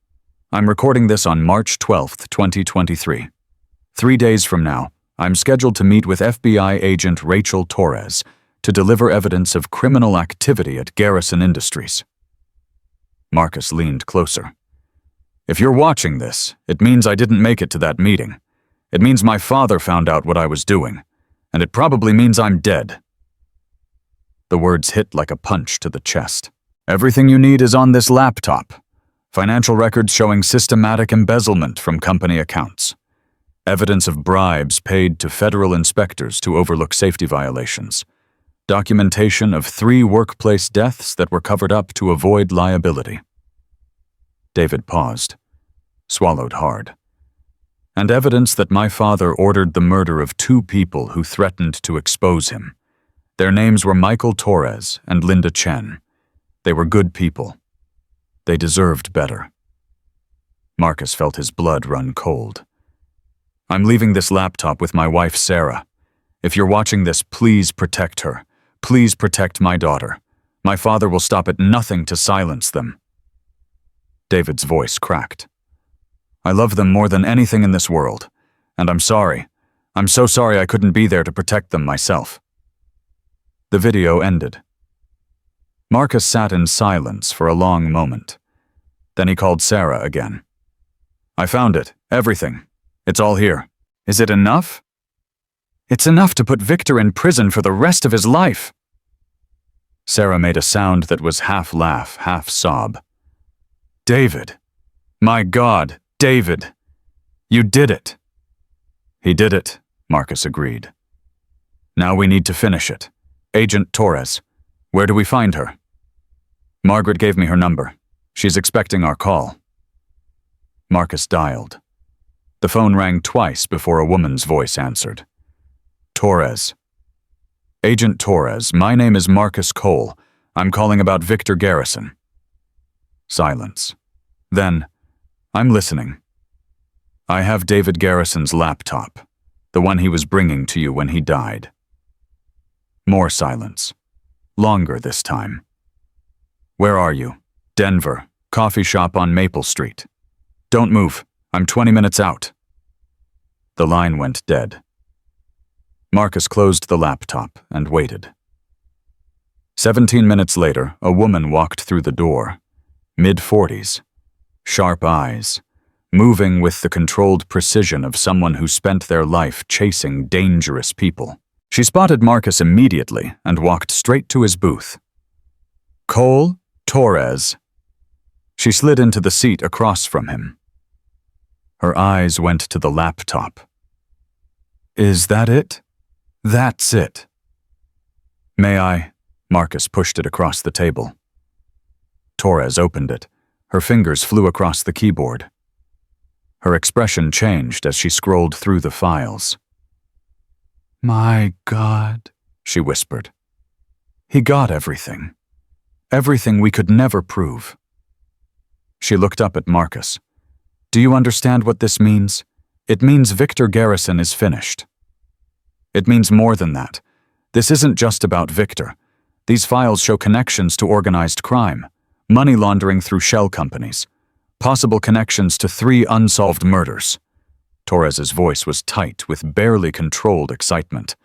I'm recording this on March 12th, 2023. 3 days from now, I'm scheduled to meet with FBI agent Rachel Torres to deliver evidence of criminal activity at Garrison Industries." Marcus leaned closer. "If you're watching this, it means I didn't make it to that meeting. It means my father found out what I was doing, and it probably means I'm dead." The words hit like a punch to the chest. "Everything you need is on this laptop. Financial records showing systematic embezzlement from company accounts. Evidence of bribes paid to federal inspectors to overlook safety violations. Documentation of 3 workplace deaths that were covered up to avoid liability." David paused, swallowed hard. "And evidence that my father ordered the murder of 2 people who threatened to expose him. Their names were Michael Torres and Linda Chen. They were good people. They deserved better." Marcus felt his blood run cold. "I'm leaving this laptop with my wife, Sarah. If you're watching this, please protect her. Please protect my daughter. My father will stop at nothing to silence them." David's voice cracked. "I love them more than anything in this world, and I'm sorry. I'm so sorry I couldn't be there to protect them myself." The video ended. Marcus sat in silence for a long moment. Then he called Sarah again. "I found it. Everything. It's all here. Is it enough?" "It's enough to put Victor in prison for the rest of his life." Sarah made a sound that was half laugh, half sob. "David. My God, David. You did it." "He did it," Marcus agreed. "Now we need to finish it. Agent Torres. Where do we find her?" "Margaret gave me her number. She's expecting our call." Marcus dialed. The phone rang twice before a woman's voice answered. "Torres. Agent Torres, my name is Marcus Cole. I'm calling about Victor Garrison." Silence. Then, "I'm listening. I have David Garrison's laptop, the one he was bringing to you when he died." More silence. Longer this time. "Where are you?" "Denver, coffee shop on Maple Street." "Don't move. I'm 20 minutes out." The line went dead. Marcus closed the laptop and waited. 17 minutes later, a woman walked through the door, mid-40s, sharp eyes, moving with the controlled precision of someone who spent their life chasing dangerous people. She spotted Marcus immediately and walked straight to his booth. "Cole, Torres." She slid into the seat across from him. Her eyes went to the laptop. "Is that it?" "That's it." "May I?" Marcus pushed it across the table. Torres opened it. Her fingers flew across the keyboard. Her expression changed as she scrolled through the files. "My God," she whispered. "He got everything. Everything we could never prove." She looked up at Marcus. "Do you understand what this means? It means Victor Garrison is finished. It means more than that. This isn't just about Victor. These files show connections to organized crime, money laundering through shell companies, possible connections to 3 unsolved murders." Torres's voice was tight with barely controlled excitement.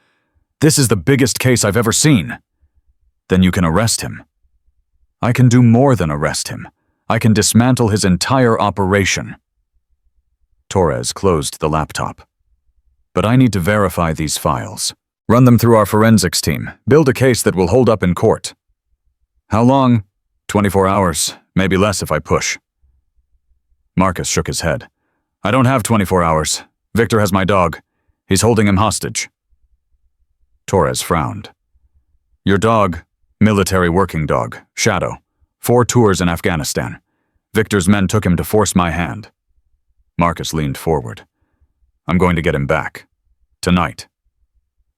"This is the biggest case I've ever seen." "Then you can arrest him." I can do more than arrest him. I can dismantle his entire operation. Torres closed the laptop. But I need to verify these files. Run them through our forensics team. Build a case that will hold up in court. How long? 24 hours, maybe less if I push. Marcus shook his head. I don't have 24 hours. Victor has my dog. He's holding him hostage. Torres frowned. Your dog, military working dog, Shadow. 4 tours in Afghanistan. Victor's men took him to force my hand. Marcus leaned forward. I'm going to get him back. Tonight.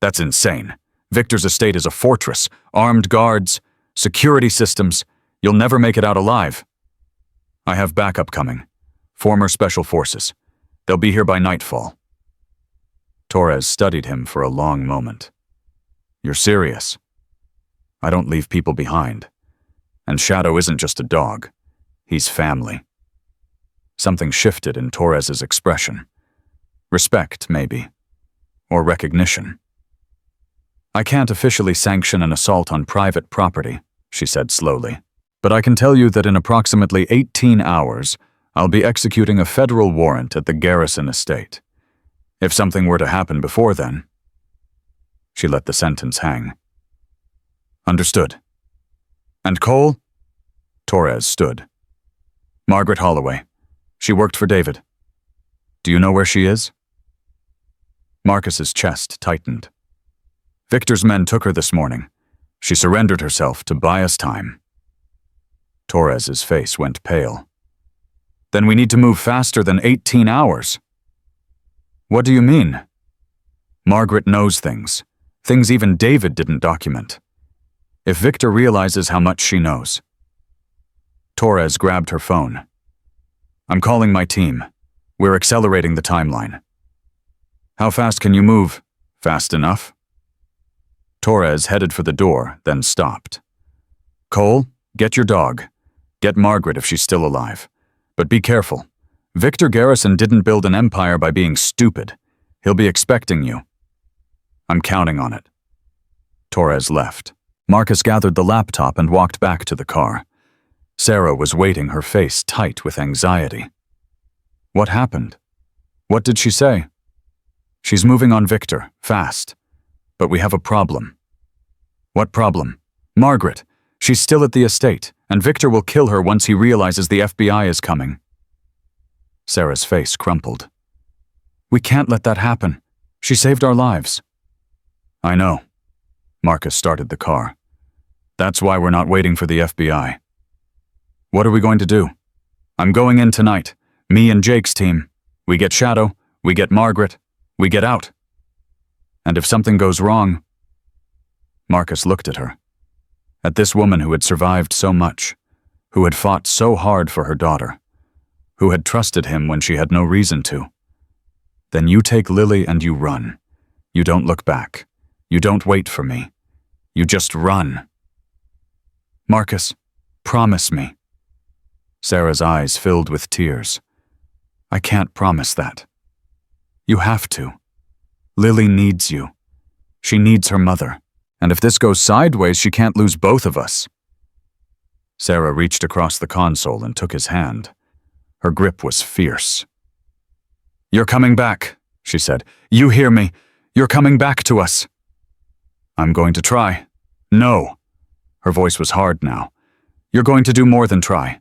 That's insane. Victor's estate is a fortress. Armed guards, security systems. You'll never make it out alive. I have backup coming. Former special forces. They'll be here by nightfall. Torres studied him for a long moment. You're serious? I don't leave people behind. And Shadow isn't just a dog. He's family. Something shifted in Torres's expression. Respect, maybe. Or recognition. I can't officially sanction an assault on private property, she said slowly. But I can tell you that in approximately 18 hours, I'll be executing a federal warrant at the Garrison estate. If something were to happen before then... She let the sentence hang. Understood. And Cole? Torres stood. Margaret Holloway. She worked for David. Do you know where she is? Marcus's chest tightened. Victor's men took her this morning. She surrendered herself to buy us time. Torres's face went pale. Then we need to move faster than 18 hours. What do you mean? Margaret knows things. Things even David didn't document. If Victor realizes how much she knows. Torres grabbed her phone. I'm calling my team. We're accelerating the timeline. How fast can you move? Fast enough? Torres headed for the door, then stopped. Cole, get your dog. Get Margaret if she's still alive. But be careful. Victor Garrison didn't build an empire by being stupid. He'll be expecting you. I'm counting on it. Torres left. Marcus gathered the laptop and walked back to the car. Sarah was waiting, her face tight with anxiety. What happened? What did she say? She's moving on Victor, fast. But we have a problem. What problem? Margaret. She's still at the estate, and Victor will kill her once he realizes the FBI is coming. Sarah's face crumpled. We can't let that happen. She saved our lives. I know. Marcus started the car. That's why we're not waiting for the FBI. What are we going to do? I'm going in tonight. Me and Jake's team. We get Shadow, we get Margaret, we get out. And if something goes wrong... Marcus looked at her. At this woman who had survived so much, who had fought so hard for her daughter, who had trusted him when she had no reason to. Then you take Lily and you run. You don't look back. You don't wait for me. You just run. Marcus, promise me. Sarah's eyes filled with tears. I can't promise that. You have to. Lily needs you. She needs her mother. And if this goes sideways, she can't lose both of us. Sarah reached across the console and took his hand. Her grip was fierce. You're coming back, she said. You hear me. You're coming back to us. I'm going to try. No. Her voice was hard now. You're going to do more than try.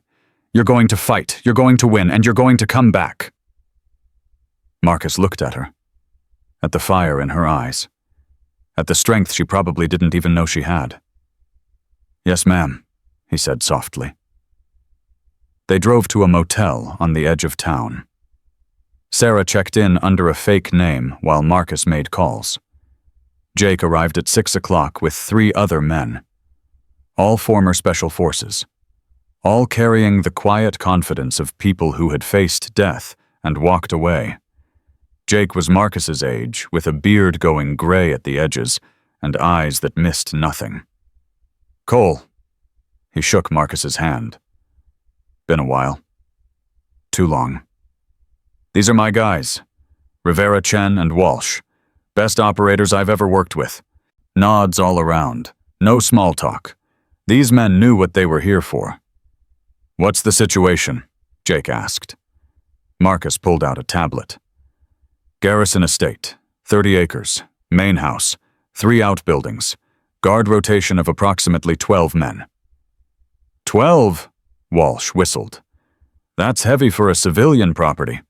You're going to fight. You're going to win. And you're going to come back. Marcus looked at her. At the fire in her eyes. At the strength she probably didn't even know she had. Yes, ma'am, he said softly. They drove to a motel on the edge of town. Sarah checked in under a fake name while Marcus made calls. Jake arrived at 6 o'clock with 3 other men. All former special forces. All carrying the quiet confidence of people who had faced death and walked away. Jake was Marcus's age, with a beard going gray at the edges and eyes that missed nothing. Cole. He shook Marcus's hand. Been a while. Too long. These are my guys. Rivera, Chen, and Walsh. Best operators I've ever worked with. Nods all around. No small talk. These men knew what they were here for. "What's the situation?" Jake asked. Marcus pulled out a tablet. "Garrison Estate, 30 acres, main house, 3 outbuildings, guard rotation of approximately 12 men." 12? Walsh whistled. "That's heavy for a civilian property."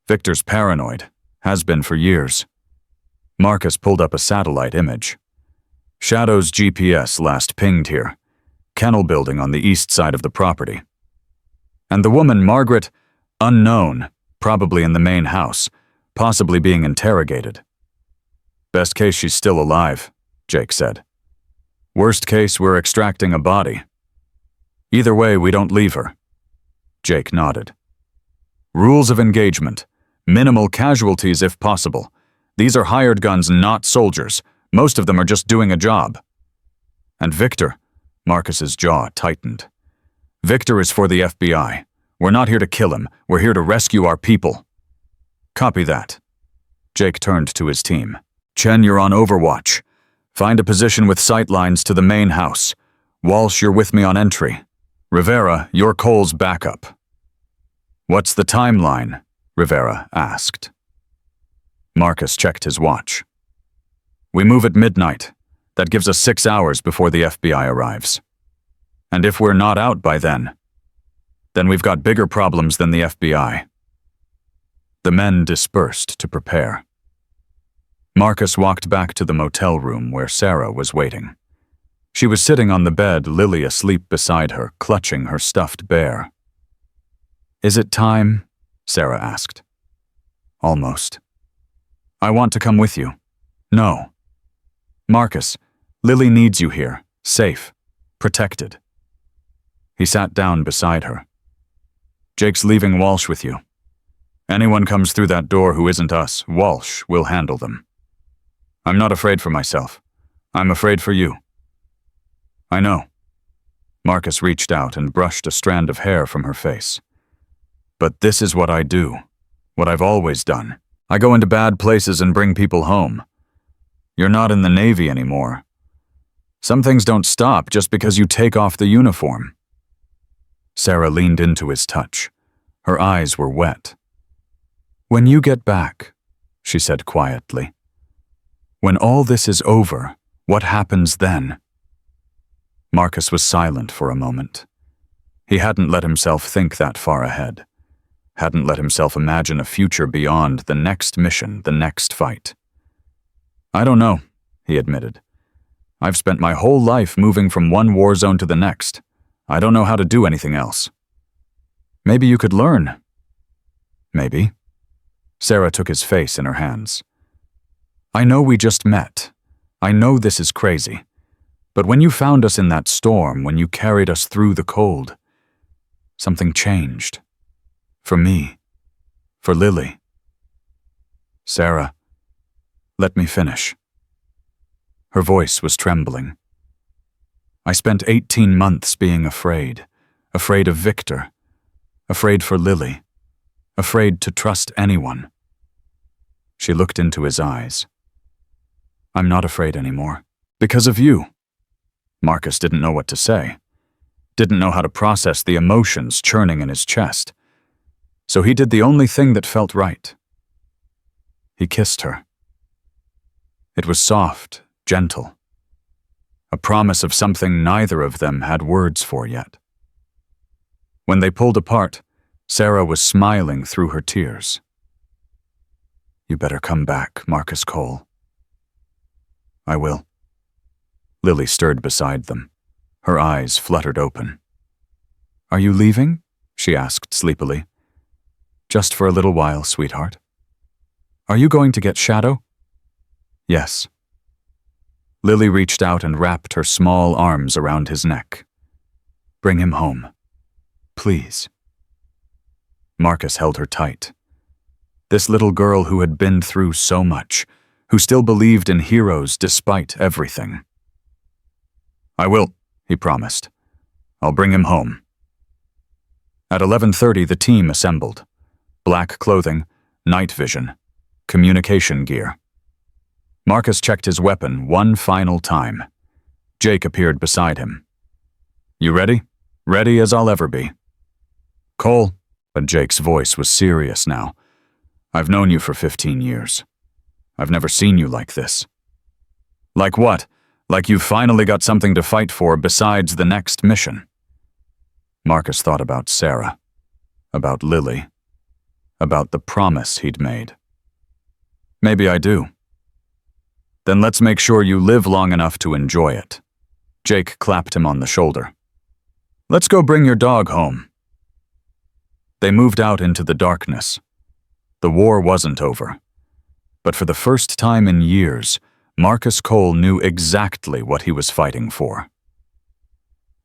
"Victor's paranoid. Has been for years." Marcus pulled up a satellite image. "Shadow's GPS last pinged here. Kennel building on the east side of the property. And the woman, Margaret, unknown, probably in the main house, possibly being interrogated." "Best case she's still alive," Jake said. "Worst case, we're extracting a body. Either way, we don't leave her." Jake nodded. "Rules of engagement. Minimal casualties if possible. These are hired guns, not soldiers. Most of them are just doing a job." "And Victor," Marcus's jaw tightened. "Victor is for the FBI. We're not here to kill him. We're here to rescue our people." "Copy that." Jake turned to his team. "Chen, you're on overwatch. Find a position with sight lines to the main house. Walsh, you're with me on entry. Rivera, you're Cole's backup." "What's the timeline?" Rivera asked. Marcus checked his watch. "We move at midnight. That gives us 6 hours before the FBI arrives. And if we're not out by then we've got bigger problems than the FBI." The men dispersed to prepare. Marcus walked back to the motel room where Sarah was waiting. She was sitting on the bed, Lily asleep beside her, clutching her stuffed bear. "Is it time?" Sarah asked. "Almost." "I want to come with you." "No." "Marcus, Lily needs you here, safe, protected." He sat down beside her. "Jake's leaving Walsh with you. Anyone comes through that door who isn't us, Walsh will handle them. I'm not afraid for myself. I'm afraid for you." "I know." Marcus reached out and brushed a strand of hair from her face. "But this is what I do, what I've always done. I go into bad places and bring people home. You're not in the Navy anymore. Some things don't stop just because you take off the uniform." Sarah leaned into his touch. Her eyes were wet. "When you get back," she said quietly, "when all this is over, what happens then?" Marcus was silent for a moment. He hadn't let himself think that far ahead. Hadn't let himself imagine a future beyond the next mission, the next fight. "I don't know," he admitted. "I've spent my whole life moving from one war zone to the next. I don't know how to do anything else." "Maybe you could learn." "Maybe." Sarah took his face in her hands. "I know we just met. I know this is crazy. But when you found us in that storm, when you carried us through the cold, something changed. For me. For Lily." "Sarah, let me finish." Her voice was trembling. "I spent 18 months being afraid of Victor, afraid for Lily, afraid to trust anyone." She looked into his eyes. "I'm not afraid anymore. Because of you." Marcus didn't know what to say, didn't know how to process the emotions churning in his chest. So he did the only thing that felt right. He kissed her. It was soft, gentle. A promise of something neither of them had words for yet. When they pulled apart, Sarah was smiling through her tears. "You better come back, Marcus Cole." "I will." Lily stirred beside them. Her eyes fluttered open. "Are you leaving?" she asked sleepily. "Just for a little while, sweetheart." "Are you going to get Shadow?" "Yes." Lily reached out and wrapped her small arms around his neck. "Bring him home. Please." Marcus held her tight. This little girl who had been through so much, who still believed in heroes despite everything. "I will," he promised. "I'll bring him home." At 11:30, the team assembled. Black clothing, night vision, communication gear. Marcus checked his weapon one final time. Jake appeared beside him. You ready? Ready as I'll ever be. Cole, but Jake's voice was serious now. I've known you for 15 years. I've never seen you like this. Like what? Like you've finally got something to fight for besides the next mission. Marcus thought about Sarah, about Lily, about the promise he'd made. Maybe I do. Then let's make sure you live long enough to enjoy it. Jake clapped him on the shoulder. Let's go bring your dog home. They moved out into the darkness. The war wasn't over. But for the first time in years, Marcus Cole knew exactly what he was fighting for.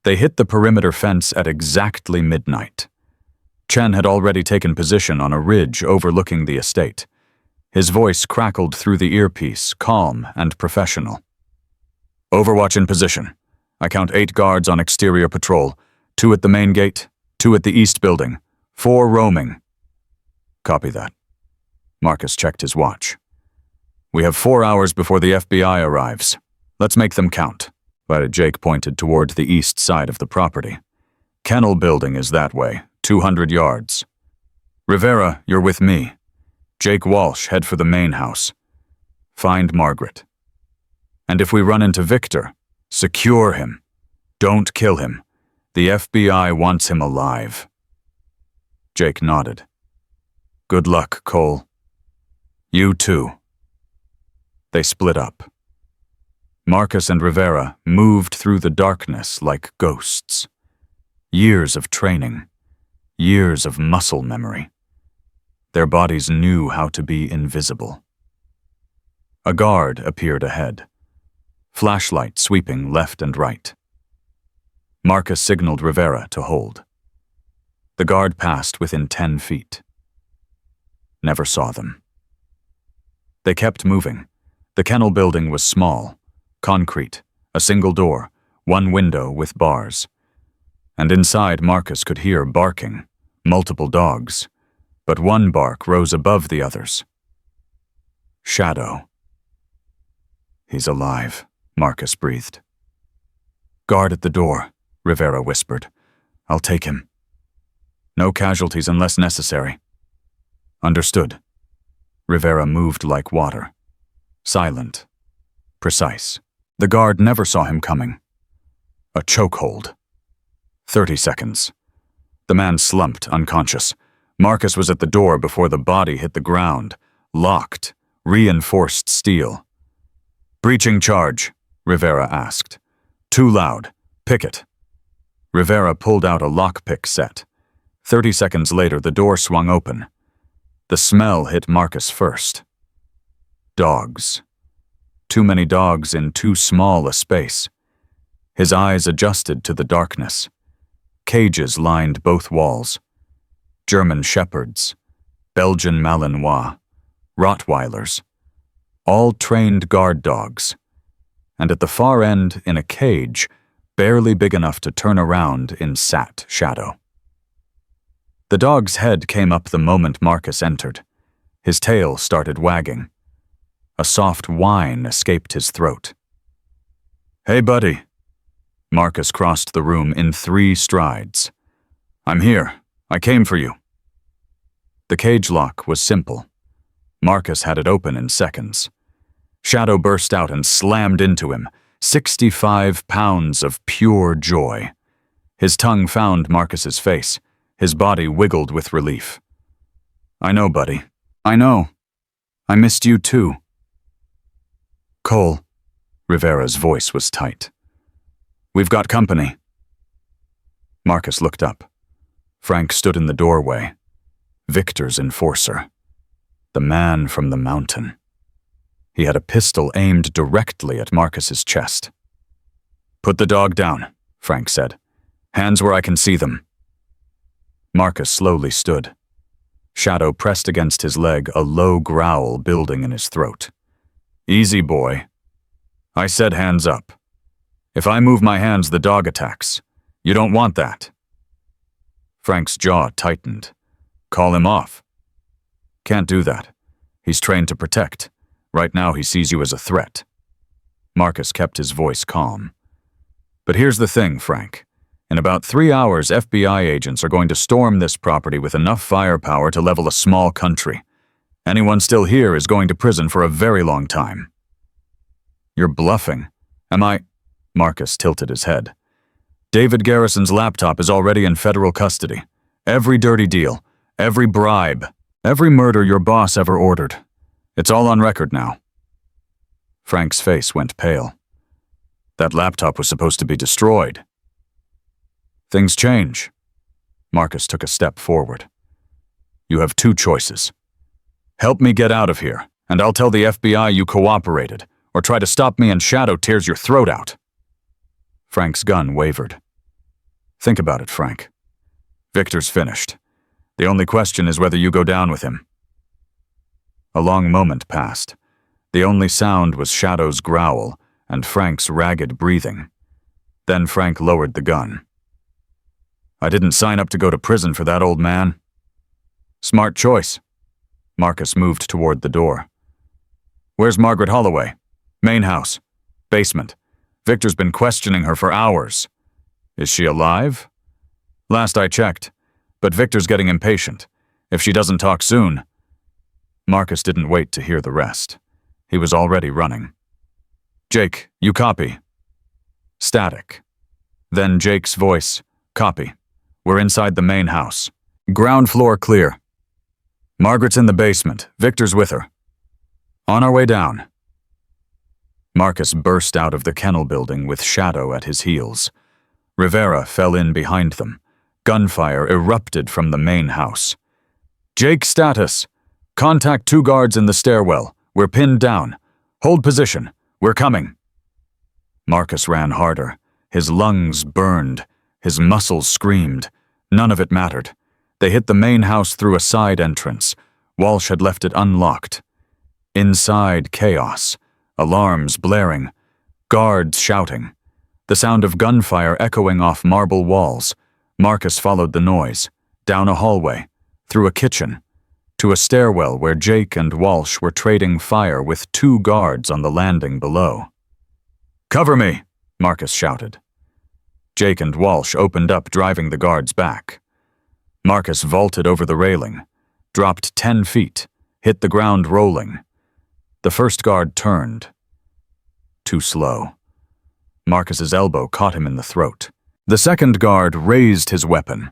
They hit the perimeter fence at exactly midnight. Chen had already taken position on a ridge overlooking the estate. His voice crackled through the earpiece, calm and professional. Overwatch in position. I count 8 guards on exterior patrol, 2 at the main gate, 2 at the east building, 4 roaming. Copy that. Marcus checked his watch. We have 4 hours before the FBI arrives. Let's make them count. But Jake pointed toward the east side of the property. Kennel building is that way, 200 yards. Rivera, you're with me. Jake Walsh, head for the main house. Find Margaret. And if we run into Victor, secure him. Don't kill him. The FBI wants him alive. Jake nodded. Good luck, Cole. You too. They split up. Marcus and Rivera moved through the darkness like ghosts. Years of training. Years of muscle memory. Their bodies knew how to be invisible. A guard appeared ahead. Flashlight sweeping left and right. Marcus signaled Rivera to hold. The guard passed within 10 feet. Never saw them. They kept moving. The kennel building was small, concrete, a single door, 1 window with bars. And inside Marcus could hear barking, multiple dogs, but one bark rose above the others. Shadow. He's alive, Marcus breathed. Guard at the door, Rivera whispered. I'll take him. No casualties unless necessary. Understood. Rivera moved like water. Silent. Precise. The guard never saw him coming. A chokehold. 30 seconds. The man slumped, unconscious. Marcus was at the door before the body hit the ground. Locked. Reinforced steel. Breaching charge, Rivera asked. Too loud. Pick it. Rivera pulled out a lockpick set. 30 seconds later, the door swung open. The smell hit Marcus first. Dogs. Too many dogs in too small a space. His eyes adjusted to the darkness. Cages lined both walls. German shepherds, Belgian Malinois, Rottweilers, all trained guard dogs. And at the far end, in a cage, barely big enough to turn around in sat shadow. The dog's head came up the moment Marcus entered. His tail started wagging. A soft whine escaped his throat. Hey, buddy. Marcus crossed the room in 3 strides. I'm here. I came for you. The cage lock was simple. Marcus had it open in seconds. Shadow burst out and slammed into him. 65 pounds of pure joy. His tongue found Marcus's face. His body wiggled with relief. I know, buddy. I know. I missed you too. Cole. Rivera's voice was tight. We've got company. Marcus looked up. Frank stood in the doorway. Victor's enforcer. The man from the mountain. He had a pistol aimed directly at Marcus's chest. Put the dog down, Frank said. Hands where I can see them. Marcus slowly stood. Shadow pressed against his leg, a low growl building in his throat. Easy, boy. I said hands up. If I move my hands, the dog attacks. You don't want that. Frank's jaw tightened. Call him off. Can't do that. He's trained to protect. Right now he sees you as a threat. Marcus kept his voice calm. But here's the thing, Frank. In about 3 hours, FBI agents are going to storm this property with enough firepower to level a small country. Anyone still here is going to prison for a very long time. You're bluffing. Am I? Marcus tilted his head. David Garrison's laptop is already in federal custody. Every dirty deal, every bribe, every murder your boss ever ordered. It's all on record now. Frank's face went pale. That laptop was supposed to be destroyed. Things change. Marcus took a step forward. You have 2 choices. Help me get out of here, and I'll tell the FBI you cooperated, or try to stop me and Shadow tears your throat out. Frank's gun wavered. Think about it, Frank. Victor's finished. The only question is whether you go down with him. A long moment passed. The only sound was Shadow's growl and Frank's ragged breathing. Then Frank lowered the gun. I didn't sign up to go to prison for that old man. Smart choice. Marcus moved toward the door. Where's Margaret Holloway? Main house. Basement. Victor's been questioning her for hours. Is she alive? Last I checked, but Victor's getting impatient. If she doesn't talk soon. Marcus didn't wait to hear the rest. He was already running. Jake, you copy. Static. Then Jake's voice, copy. We're inside the main house. Ground floor clear. Margaret's in the basement. Victor's with her. On our way down. Marcus burst out of the kennel building with Shadow at his heels. Rivera fell in behind them. Gunfire erupted from the main house. Jake, status. Contact 2 guards in the stairwell. We're pinned down. Hold position. We're coming. Marcus ran harder. His lungs burned. His muscles screamed. None of it mattered. They hit the main house through a side entrance. Walsh had left it unlocked. Inside, chaos. Alarms blaring. Guards shouting. The sound of gunfire echoing off marble walls. Marcus followed the noise. Down a hallway. Through a kitchen. To a stairwell where Jake and Walsh were trading fire with 2 guards on the landing below. Cover me, Marcus shouted. Jake and Walsh opened up, driving the guards back. Marcus vaulted over the railing, dropped 10 feet, hit the ground rolling. The first guard turned. Too slow. Marcus's elbow caught him in the throat. The second guard raised his weapon.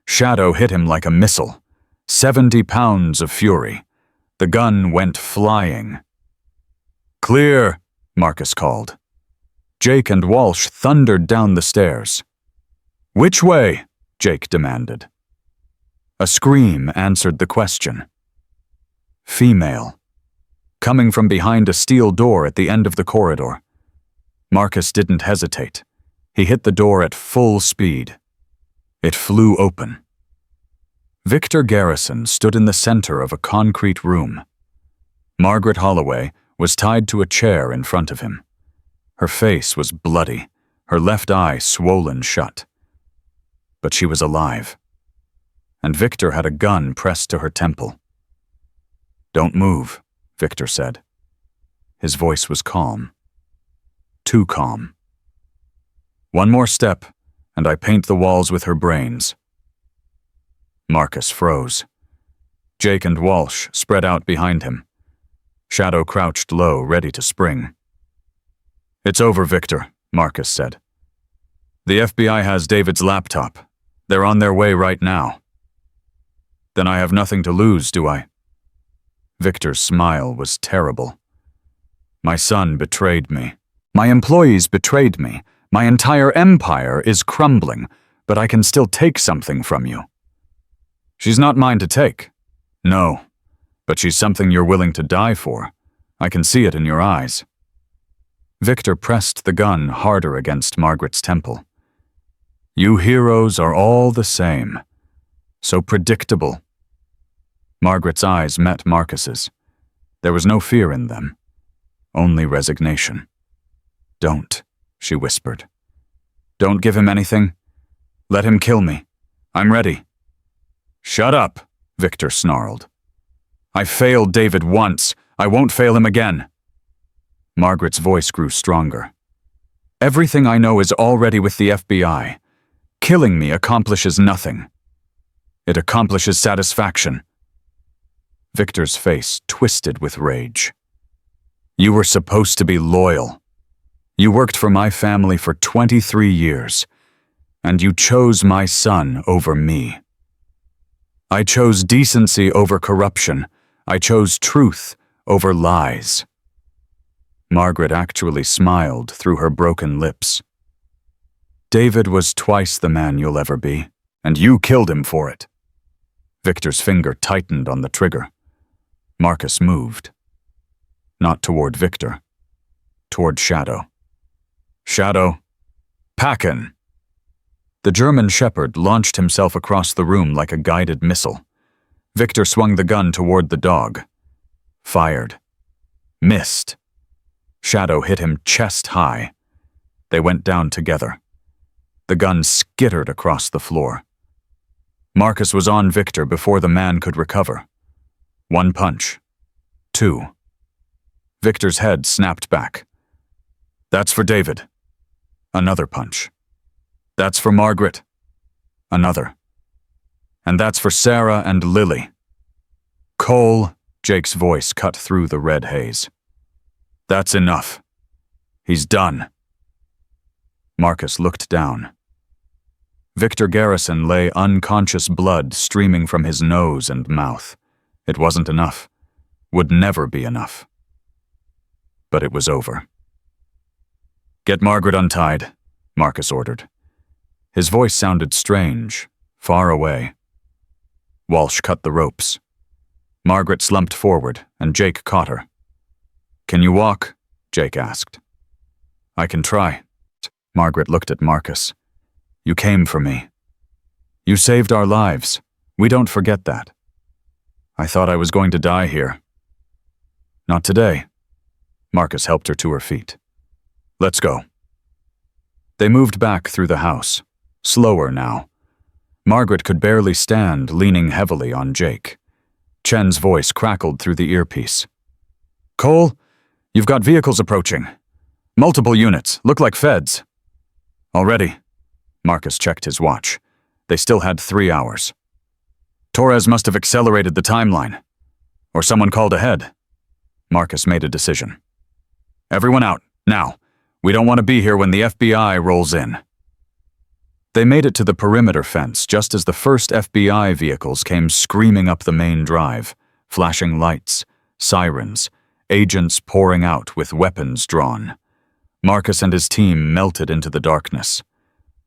Shadow hit him like a missile. 70 pounds of fury. The gun went flying. Clear, Marcus called. Jake and Walsh thundered down the stairs. Which way? Jake demanded. A scream answered the question. Female. Coming from behind a steel door at the end of the corridor. Marcus didn't hesitate. He hit the door at full speed. It flew open. Victor Garrison stood in the center of a concrete room. Margaret Holloway was tied to a chair in front of him. Her face was bloody, her left eye swollen shut. But she was alive. And Victor had a gun pressed to her temple. Don't move, Victor said. His voice was calm. Too calm. One more step, and I paint the walls with her brains. Marcus froze. Jake and Walsh spread out behind him. Shadow crouched low, ready to spring. It's over, Victor, Marcus said. The FBI has David's laptop. They're on their way right now. Then I have nothing to lose, do I? Victor's smile was terrible. My son betrayed me. My employees betrayed me. My entire empire is crumbling, but I can still take something from you. She's not mine to take. No, but she's something you're willing to die for. I can see it in your eyes. Victor pressed the gun harder against Margaret's temple. You heroes are all the same. So predictable. Margaret's eyes met Marcus's. There was no fear in them, only resignation. Don't, she whispered. Don't give him anything. Let him kill me. I'm ready. Shut up, Victor snarled. I failed David once. I won't fail him again. Margaret's voice grew stronger. Everything I know is already with the FBI. Killing me accomplishes nothing. It accomplishes satisfaction. Victor's face twisted with rage. You were supposed to be loyal. You worked for my family for 23 years, and you chose my son over me. I chose decency over corruption. I chose truth over lies. Margaret actually smiled through her broken lips. David was twice the man you'll ever be, and you killed him for it. Victor's finger tightened on the trigger. Marcus moved. Not toward Victor. Toward Shadow. Shadow, Packen! The German shepherd launched himself across the room like a guided missile. Victor swung the gun toward the dog. Fired. Missed. Shadow hit him chest high. They went down together. The gun skittered across the floor. Marcus was on Victor before the man could recover. One punch. Two. Victor's head snapped back. That's for David. Another punch. That's for Margaret. Another. And that's for Sarah and Lily. Cole, Jake's voice cut through the red haze. That's enough. He's done. Marcus looked down. Victor Garrison lay unconscious, blood streaming from his nose and mouth. It wasn't enough. Would never be enough. But it was over. Get Margaret untied, Marcus ordered. His voice sounded strange, far away. Walsh cut the ropes. Margaret slumped forward, and Jake caught her. Can you walk? Jake asked. I can try. Margaret looked at Marcus. You came for me. You saved our lives. We don't forget that. I thought I was going to die here. Not today. Marcus helped her to her feet. Let's go. They moved back through the house, slower now. Margaret could barely stand, leaning heavily on Jake. Chen's voice crackled through the earpiece. Cole, you've got vehicles approaching. Multiple units, look like feds. Already. Marcus checked his watch. They still had 3 hours. Torres must have accelerated the timeline. Or someone called ahead. Marcus made a decision. Everyone out, now. We don't want to be here when the FBI rolls in. They made it to the perimeter fence just as the first FBI vehicles came screaming up the main drive, flashing lights, sirens, agents pouring out with weapons drawn. Marcus and his team melted into the darkness.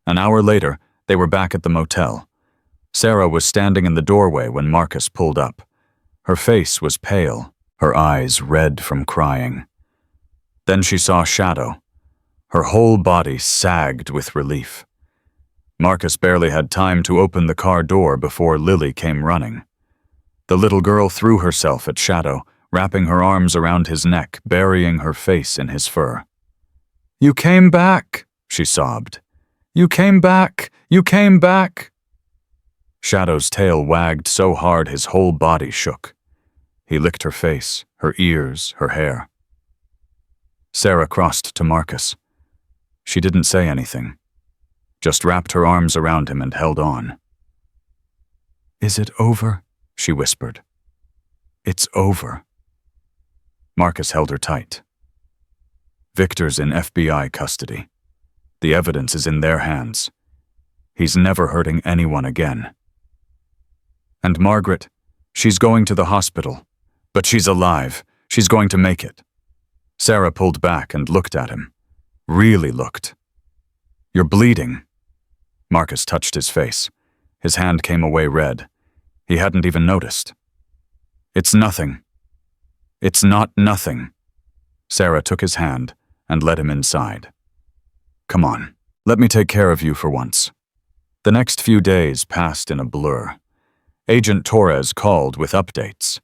An hour later, they were back at the motel. Sarah was standing in the doorway when Marcus pulled up. Her face was pale, her eyes red from crying. Then she saw Shadow. Her whole body sagged with relief. Marcus barely had time to open the car door before Lily came running. The little girl threw herself at Shadow, wrapping her arms around his neck, burying her face in his fur. You came back, she sobbed. You came back! You came back! Shadow's tail wagged so hard his whole body shook. He licked her face, her ears, her hair. Sarah crossed to Marcus. She didn't say anything, just wrapped her arms around him and held on. Is it over? She whispered. It's over. Marcus held her tight. Victor's in FBI custody. The evidence is in their hands. He's never hurting anyone again. And Margaret, she's going to the hospital, but she's alive. She's going to make it. Sarah pulled back and looked at him. Really looked. You're bleeding. Marcus touched his face. His hand came away red. He hadn't even noticed. It's nothing. It's not nothing. Sarah took his hand and led him inside. Come on, let me take care of you for once. The next few days passed in a blur. Agent Torres called with updates.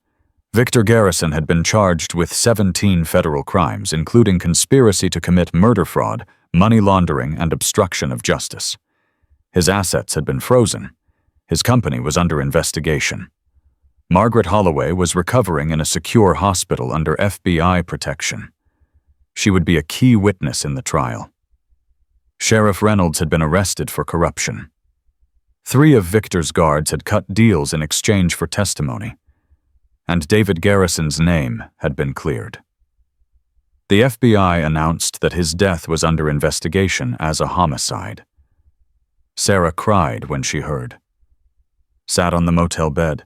Victor Garrison had been charged with 17 federal crimes, including conspiracy to commit murder fraud, money laundering, and obstruction of justice. His assets had been frozen. His company was under investigation. Margaret Holloway was recovering in a secure hospital under FBI protection. She would be a key witness in the trial. Sheriff Reynolds had been arrested for corruption. 3 of Victor's guards had cut deals in exchange for testimony, and David Garrison's name had been cleared. The FBI announced that his death was under investigation as a homicide. Sarah cried when she heard, sat on the motel bed,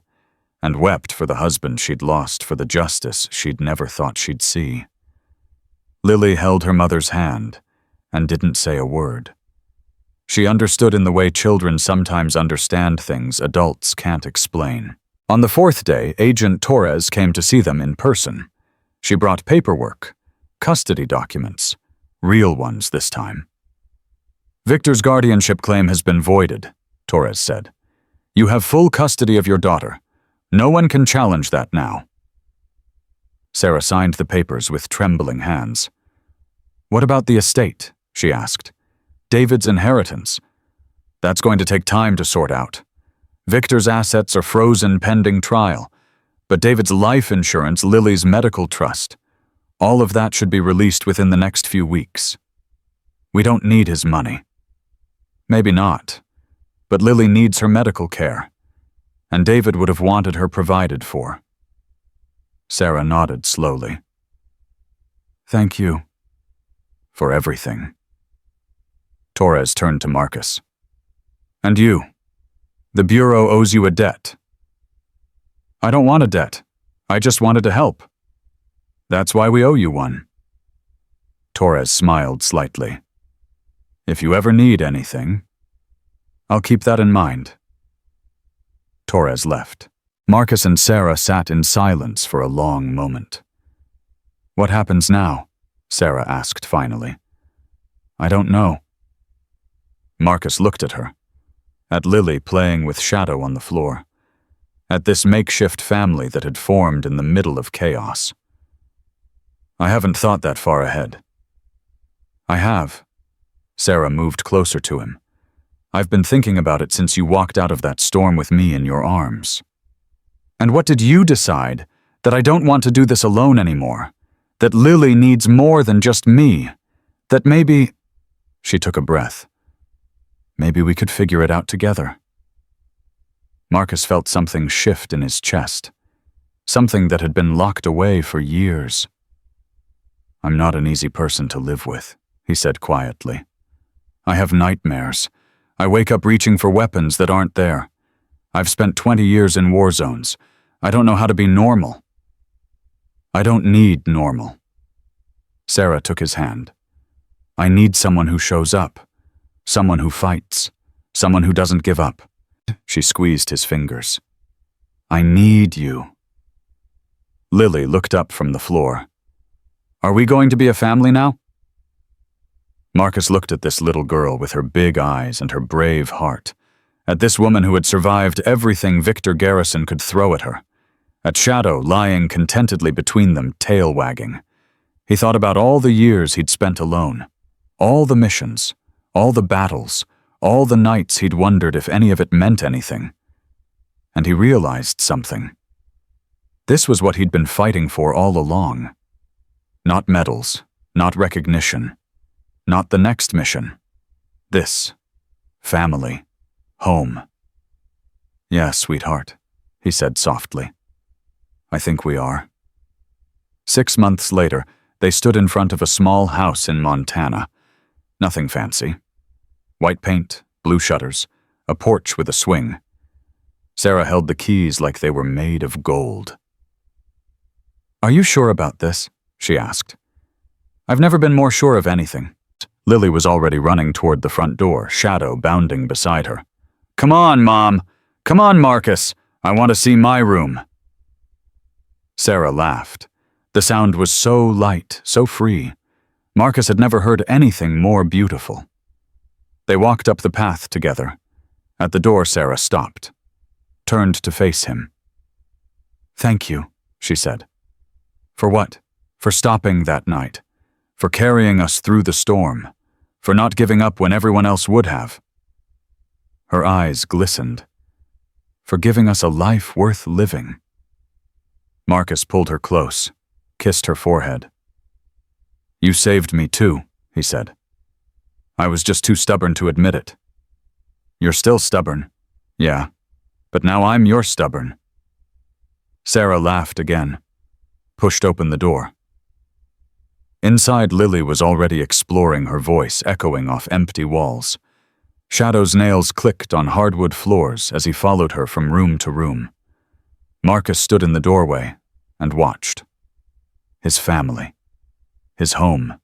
and wept for the husband she'd lost, for the justice she'd never thought she'd see. Lily held her mother's hand and didn't say a word. She understood in the way children sometimes understand things adults can't explain. On the 4th day, Agent Torres came to see them in person. She brought paperwork, custody documents, real ones this time. Victor's guardianship claim has been voided, Torres said. You have full custody of your daughter. No one can challenge that now. Sarah signed the papers with trembling hands. What about the estate? She asked. David's inheritance. That's going to take time to sort out. Victor's assets are frozen pending trial, but David's life insurance, Lily's medical trust, all of that should be released within the next few weeks. We don't need his money. Maybe not, but Lily needs her medical care, and David would have wanted her provided for. Sarah nodded slowly. Thank you for everything. Torres turned to Marcus. And you? The Bureau owes you a debt. I don't want a debt. I just wanted to help. That's why we owe you one. Torres smiled slightly. If you ever need anything, I'll keep that in mind. Torres left. Marcus and Sarah sat in silence for a long moment. What happens now? Sarah asked finally. I don't know. Marcus looked at her, at Lily playing with shadow on the floor, at this makeshift family that had formed in the middle of chaos. I haven't thought that far ahead. I have. Sarah moved closer to him. I've been thinking about it since you walked out of that storm with me in your arms. And what did you decide? That I don't want to do this alone anymore? That Lily needs more than just me? That maybe... She took a breath. Maybe we could figure it out together. Marcus felt something shift in his chest, something that had been locked away for years. I'm not an easy person to live with, he said quietly. I have nightmares. I wake up reaching for weapons that aren't there. I've spent 20 years in war zones. I don't know how to be normal. I don't need normal. Sarah took his hand. I need someone who shows up. Someone who fights. Someone who doesn't give up. She squeezed his fingers. I need you. Lily looked up from the floor. Are we going to be a family now? Marcus looked at this little girl with her big eyes and her brave heart, at this woman who had survived everything Victor Garrison could throw at her, at Shadow lying contentedly between them, tail wagging. He thought about all the years he'd spent alone, all the missions, all the battles, all the nights he'd wondered if any of it meant anything. And he realized something. This was what he'd been fighting for all along. Not medals, not recognition, not the next mission. This. Family. Home. Yeah, sweetheart, he said softly. I think we are. 6 months later, they stood in front of a small house in Montana. Nothing fancy. White paint, blue shutters, a porch with a swing. Sarah held the keys like they were made of gold. Are you sure about this? She asked. I've never been more sure of anything. Lily was already running toward the front door, Shadow bounding beside her. Come on, Mom! Come on, Marcus! I want to see my room. Sarah laughed. The sound was so light, so free. Marcus had never heard anything more beautiful. They walked up the path together. At the door, Sarah stopped, turned to face him. Thank you, she said. For what? For stopping that night. For carrying us through the storm. For not giving up when everyone else would have. Her eyes glistened. For giving us a life worth living. Marcus pulled her close, kissed her forehead. You saved me too, he said. I was just too stubborn to admit it. You're still stubborn, Yeah, but now I'm your stubborn. Sarah laughed again, pushed open the door. Inside, Lily was already exploring, her voice echoing off empty walls. Shadow's nails clicked on hardwood floors as he followed her from room to room. Marcus stood in the doorway and watched. His family. His home.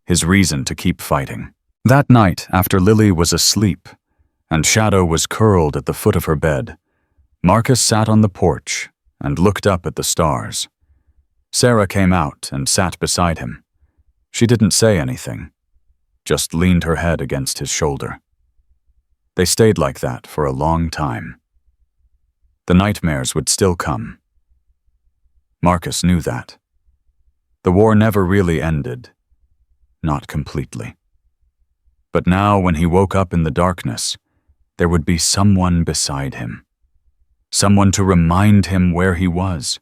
His reason to keep fighting. That night, after Lily was asleep and Shadow was curled at the foot of her bed, Marcus sat on the porch and looked up at the stars. Sarah came out and sat beside him. She didn't say anything, just leaned her head against his shoulder. They stayed like that for a long time. The nightmares would still come. Marcus knew that. The war never really ended. Not completely. But now, when he woke up in the darkness, there would be someone beside him. Someone to remind him where he was.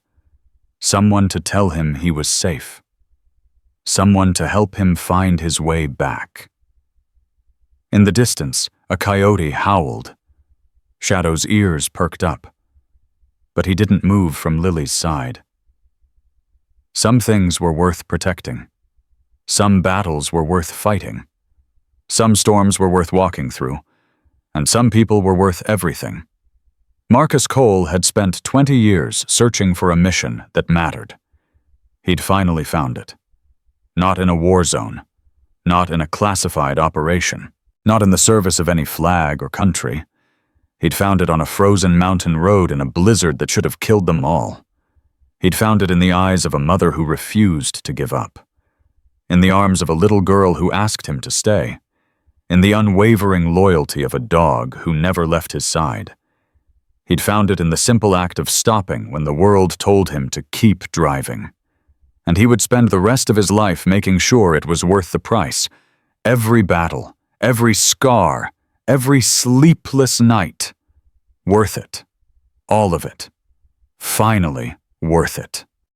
Someone to tell him he was safe. Someone to help him find his way back. In the distance, a coyote howled. Shadow's ears perked up. But he didn't move from Lily's side. Some things were worth protecting. Some battles were worth fighting. Some storms were worth walking through. And some people were worth everything. Marcus Cole had spent 20 years searching for a mission that mattered. He'd finally found it. Not in a war zone. Not in a classified operation. Not in the service of any flag or country. He'd found it on a frozen mountain road in a blizzard that should have killed them all. He'd found it in the eyes of a mother who refused to give up. In the arms of a little girl who asked him to stay. In the unwavering loyalty of a dog who never left his side. He'd found it in the simple act of stopping when the world told him to keep driving. And he would spend the rest of his life making sure it was worth the price. Every battle, every scar, every sleepless night. Worth it. All of it. Finally worth it.